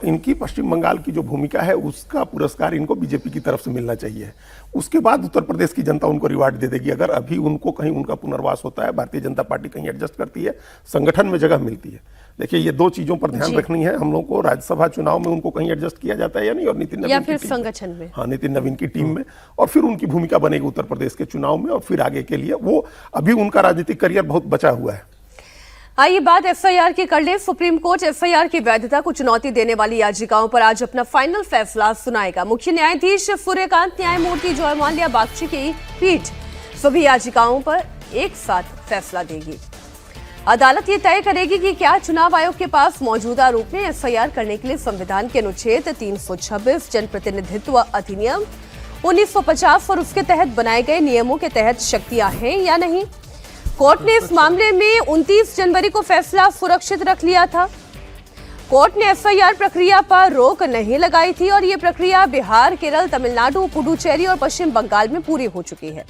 इनकी पश्चिम बंगाल की जो भूमिका है उसका पुरस्कार इनको बीजेपी की तरफ से मिलना चाहिए। उसके बाद उत्तर प्रदेश की जनता उनको रिवार्ड दे देगी। अगर अभी उनको कहीं उनका पुनर्वास होता है, भारतीय जनता पार्टी कहीं एडजस्ट करती है, संगठन में जगह मिलती है। देखिए ये 2 चीजों पर ध्यान रखनी है हम लोग को, राज्यसभा चुनाव में उनको कहीं एडजस्ट किया जाता है या नहीं, और नितिन नवीन या फिर संगठन में, हाँ नितिन नवीन की टीम में, और फिर उनकी भूमिका बनेगी उत्तर प्रदेश के चुनाव में, और फिर आगे के लिए वो अभी उनका राजनीतिक करियर बहुत बचा हुआ है। आइए बात एफआईआर की कर ले। सुप्रीम कोर्ट एफआईआर की वैधता को चुनौती देने वाली याचिकाओं पर आज अपना फाइनल फैसला सुनाएगा। मुख्य न्यायाधीश सूर्यकांत, न्यायमूर्ति जॉय माल्या बागची की पीठ सभी याचिकाओं पर एक साथ फैसला देगी। अदालत ये तय करेगी कि क्या चुनाव आयोग के पास मौजूदा रूप में एफआईआर करने के लिए संविधान के अनुच्छेद 326 जनप्रतिनिधित्व अधिनियम 1950 और उसके तहत बनाए गए नियमों के तहत शक्तियां हैं या नहीं। कोर्ट ने इस मामले में 29 जनवरी को फैसला सुरक्षित रख लिया था। कोर्ट ने एफआईआर प्रक्रिया पर रोक नहीं लगाई थी और ये प्रक्रिया बिहार, केरल, तमिलनाडु, पुडुचेरी और पश्चिम बंगाल में पूरी हो चुकी है।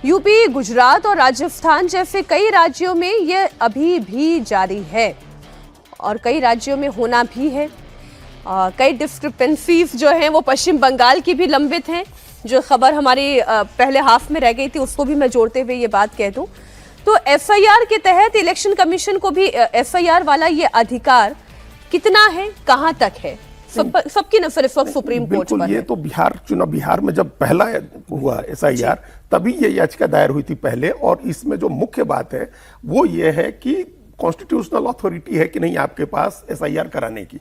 यूपी, गुजरात और राजस्थान जैसे कई राज्यों में यह अभी भी जारी है और कई राज्यों में होना भी है। कई डिस्क्रिपेंसीज जो हैं वो पश्चिम बंगाल की भी लंबित हैं। जो खबर हमारी पहले हाफ में रह गई थी उसको भी मैं जोड़ते हुए ये बात कह दूं तो एफआईआर के तहत इलेक्शन कमीशन को भी एफआईआर वाला ये अधिकार कितना है, कहां तक है, सबकी नजर इस वक्त सुप्रीम कोर्ट पर है। ये तो बिहार में जब पहला हुआ एसआईआर तभी ये याचिका दायर हुई थी पहले, और इसमें जो मुख्य बात है वो ये है कि कॉन्स्टिट्यूशनल अथॉरिटी है कि नहीं आपके पास एसआईआर कराने की।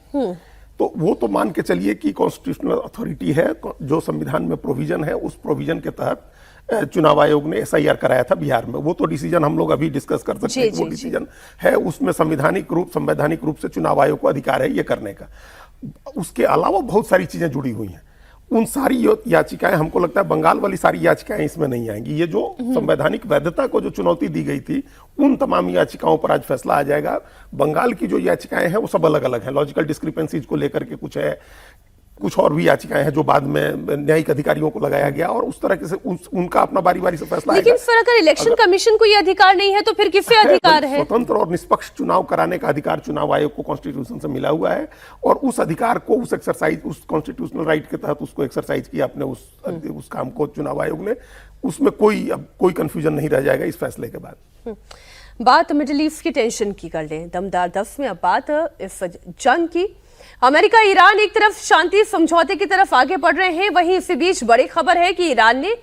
तो वो तो मान के चलिए कि कॉन्स्टिट्यूशनल अथॉरिटी है, जो संविधान में प्रोविजन है उस प्रोविजन के तहत चुनाव आयोग ने एसआईआर कराया था बिहार में। वो तो डिसीजन हम लोग अभी डिस्कस कर सकते हैं, वो डिसीजन है, उसमें संवैधानिक रूप से चुनाव आयोग को अधिकार है ये करने का। उसके अलावा बहुत सारी चीजें जुड़ी हुई हैं, उन सारी याचिकाएं हमको लगता है बंगाल वाली सारी याचिकाएं इसमें नहीं आएंगी। ये जो संवैधानिक वैधता को जो चुनौती दी गई थी उन तमाम याचिकाओं पर आज फैसला आ जाएगा। बंगाल की जो याचिकाएं हैं वो सब अलग अलग हैं, लॉजिकल डिस्क्रिपेंसीज को लेकर के कुछ है, कुछ और भी याचिकाएं हैं जो बाद में न्यायिक अधिकारियों को लगाया गया और उस तरह से उनका अपना बारी बारी से फैसला लेकिन सर अगर इलेक्शन कमीशन को ये अधिकार नहीं है तो फिर किससे अधिकार है? स्वतंत्र और निष्पक्ष चुनाव कराने का अधिकार चुनाव आयोग को कॉन्स्टिट्यूशन से मिला हुआ है और उस अधिकार को उस कॉन्स्टिट्यूशनल राइट के तहत उसको एक्सरसाइज किया अपने उस काम को चुनाव आयोग ने। उसमें कोई कंफ्यूजन नहीं रह जाएगा इस फैसले के बाद। बात मिडिल ईस्ट की टेंशन की कर लें, दमदार 10 में अब बात इस जंग की। अमेरिका ईरान एक तरफ शांति समझौते की तरफ आगे बढ़ रहे हैं, वहीं इसी बीच बड़ी खबर है कि ईरान ने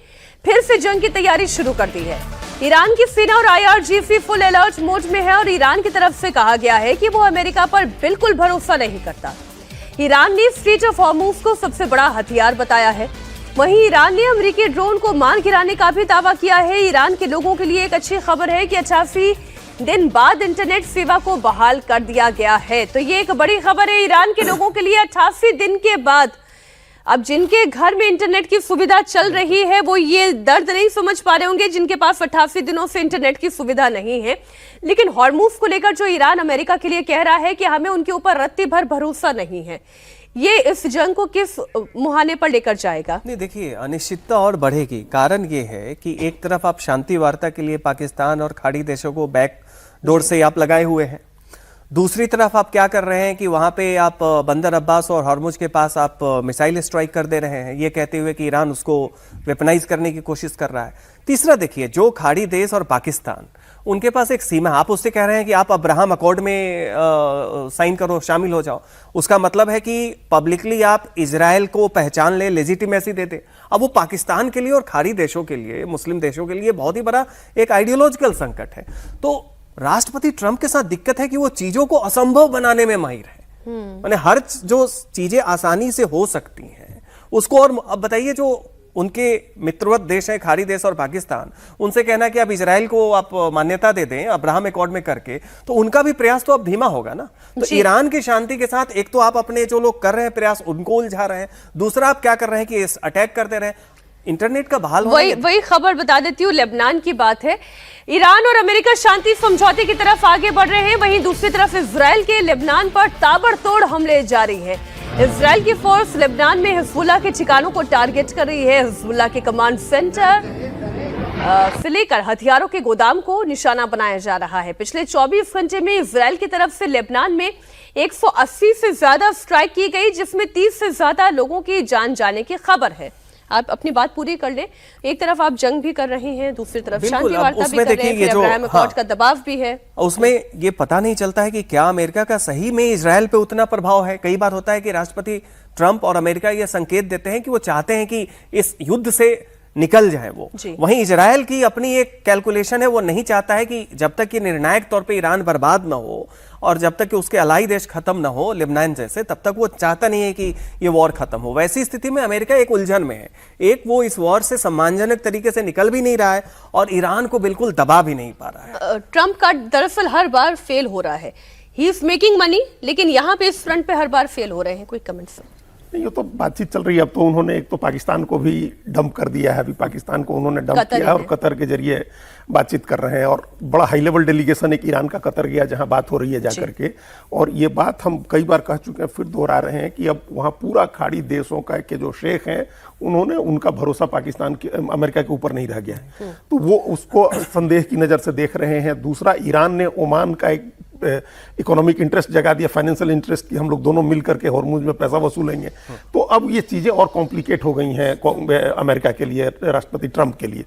फिर से जंग की तैयारी शुरू कर दी है। ईरान की सेना और IRGC फुल अलर्ट मोड में है और ईरान की तरफ से कहा गया है कि वो अमेरिका पर बिल्कुल भरोसा नहीं करता। ईरान ने स्ट्रेट ऑफ हॉर्मुज को सबसे बड़ा हथियार बताया है। वहीं ईरान ने अमेरिकी ड्रोन को मार गिराने का भी दावा किया है। ईरान के लोगों के लिए एक अच्छी खबर है कि 88 दिन बाद इंटरनेट सेवा को बहाल कर दिया गया है। तो ये एक बड़ी खबर है ईरान के लोगों के लिए। 88 दिन के बाद अब जिनके घर में इंटरनेट की सुविधा चल रही है वो ये दर्द नहीं समझ पा रहे होंगे जिनके पास 88 दिनों से इंटरनेट की सुविधा नहीं है। लेकिन हॉर्मुज को लेकर जो ईरान अमेरिका के लिए कह रहा है कि हमें उनके ऊपर रत्ती भर भरोसा नहीं है, ये इस जंग को किस मुहाने पर लेकर जाएगा? नहीं, देखिए अनिश्चितता और बढ़ेगी। कारण ये है कि एक तरफ आप शांति वार्ता के लिए पाकिस्तान और खाड़ी देशों को बैक डोर से आप लगाए हुए हैं, दूसरी तरफ आप क्या कर रहे हैं कि वहां पे आप बंदर अब्बास और हॉर्मुज के पास आप मिसाइल स्ट्राइक कर दे रहे हैं, ये कहते हुए कि ईरान उसको वेपनाइज करने की कोशिश कर रहा है। तीसरा देखिए, जो खाड़ी देश और पाकिस्तान, उनके पास एक सीमा, आप उससे कह रहे हैं कि आप अब्राहम अकॉर्ड में साइन करो, शामिल हो जाओ। उसका मतलब है कि पब्लिकली आप इजराइल को पहचान ले, लेजिटिमेसी दे दे। अब वो पाकिस्तान के लिए और खाड़ी देशों के लिए, मुस्लिम देशों के लिए बहुत ही बड़ा एक आइडियोलॉजिकल संकट है। तो राष्ट्रपति ट्रंप के साथ दिक्कत है कि वो चीजों को असंभव बनाने में माहिर है। माने हर जो चीजें आसानी से हो सकती हैं उसको, और अब बताइए जो उनके मित्रवत देश हैं खाड़ी देश और पाकिस्तान, उनसे कहना कि आप इजराइल को आप मान्यता दे दें अब्राहम अकॉर्ड में करके, तो उनका भी प्रयास तो अब धीमा होगा ना। तो ईरान की शांति के साथ एक तो आप अपने जो लोग कर रहे हैं प्रयास उनको उलझा रहे हैं, दूसरा आप क्या कर रहे हैं कि अटैक करते रहे। इंटरनेट का बहाल वही खबर बता देती हूँ, लेबनान की बात है। ईरान और अमेरिका शांति समझौते की तरफ आगे बढ़ रहे हैं, वहीं दूसरी तरफ इजराइल के लेबनान पर ताबड़तोड़ हमले जारी हैं। इजराइल की फोर्स लेबनान में हिजबुल्लाह के ठिकानों को टारगेट कर रही है। हिजबुल्लाह के कमांड सेंटर से लेकर हथियारों के गोदाम को निशाना बनाया जा रहा है। पिछले 24 घंटे में इजराइल की तरफ से लेबनान में 180 से ज्यादा स्ट्राइक की गई, जिसमें 30 से ज्यादा लोगों की जान जाने की खबर है। आप अपनी बात पूरी कर लें। एक तरफ आप जंग भी कर रहे हैं, दूसरी तरफ शांति वार्ता भी कर रहे हैं, अब्राहम अकॉर्ड का दबाव भी है। उसमें ये पता नहीं चलता है कि क्या अमेरिका का सही में इजराइल पे उतना प्रभाव है। कई बार होता है कि राष्ट्रपति ट्रंप और अमेरिका ये संकेत देते हैं कि वो चाहते हैं कि इस युद्ध से निकल जाए वो। वहीं इजराइल की अपनी एक कैलकुलेशन है, वो नहीं चाहता है कि जब तक कि निर्णायक तौर पे ईरान बर्बाद ना हो और जब तक कि उसके अलाई देश खत्म ना हो लेबनान जैसे, तब तक वो चाहता नहीं है कि ये वॉर खत्म हो। वैसी स्थिति में अमेरिका एक उलझन में है। एक, वो इस वॉर से सम्मानजनक तरीके से निकल भी नहीं रहा है और ईरान को बिल्कुल दबा भी नहीं पा रहा है। ट्रंप का दरअसल हर बार फेल हो रहा है, ही इज मेकिंग मनी, लेकिन यहाँ पे इस फ्रंट पे हर बार फेल हो रहे हैं। कोई कमेंट्स? नहीं, ये तो बातचीत चल रही है। अब तो उन्होंने एक तो पाकिस्तान को भी डंप कर दिया है, अभी पाकिस्तान को उन्होंने डंप किया है और कतर के जरिए बातचीत कर रहे हैं। और बड़ा हाई लेवल डेलीगेशन एक ईरान का कतर गया जहां बात हो रही है जाकर के। और ये बात हम कई बार कह चुके हैं, फिर दोहरा रहे हैं कि अब वहां पूरा खाड़ी देशों का के जो शेख हैं, उन्होंने उनका भरोसा पाकिस्तान के अमेरिका के ऊपर नहीं रह गया है, तो वो उसको संदेह की नज़र से देख रहे हैं। दूसरा, ईरान ने ओमान का एक इकोनॉमिक इंटरेस्ट जगा दिया, फाइनेंशियल इंटरेस्ट की हम लोग दोनों मिल करके हॉर्मुज में पैसा वसूलेंगे। तो अब ये चीज़ें और कॉम्प्लिकेट हो गई हैं अमेरिका के लिए, राष्ट्रपति ट्रंप के लिए।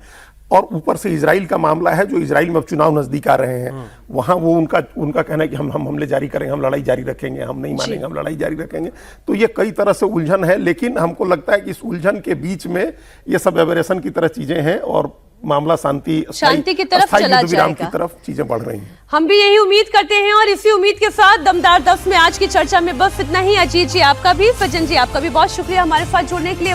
और ऊपर से इजराइल का मामला है, जो इजराइल में अब चुनाव नजदीक आ रहे हैं, वहां वो उनका कहना है कि हम हमले जारी करेंगे, हम लड़ाई जारी रखेंगे, हम नहीं मानेंगे, हम लड़ाई जारी रखेंगे। तो ये कई तरह से उलझन है, लेकिन हमको लगता है कि इस उलझन के बीच में ये सब एबरेशन की तरह चीजें हैं और मामला शांति की तरफ चला जाएगा, की तरफ चीजें बढ़ रही हैं। हम भी यही उम्मीद करते हैं और इसी उम्मीद के साथ दमदार 10 में आज की चर्चा में बस इतना ही। अजीत जी आपका भी, सज्जन जी आपका भी बहुत शुक्रिया हमारे साथ जुड़ने के लिए।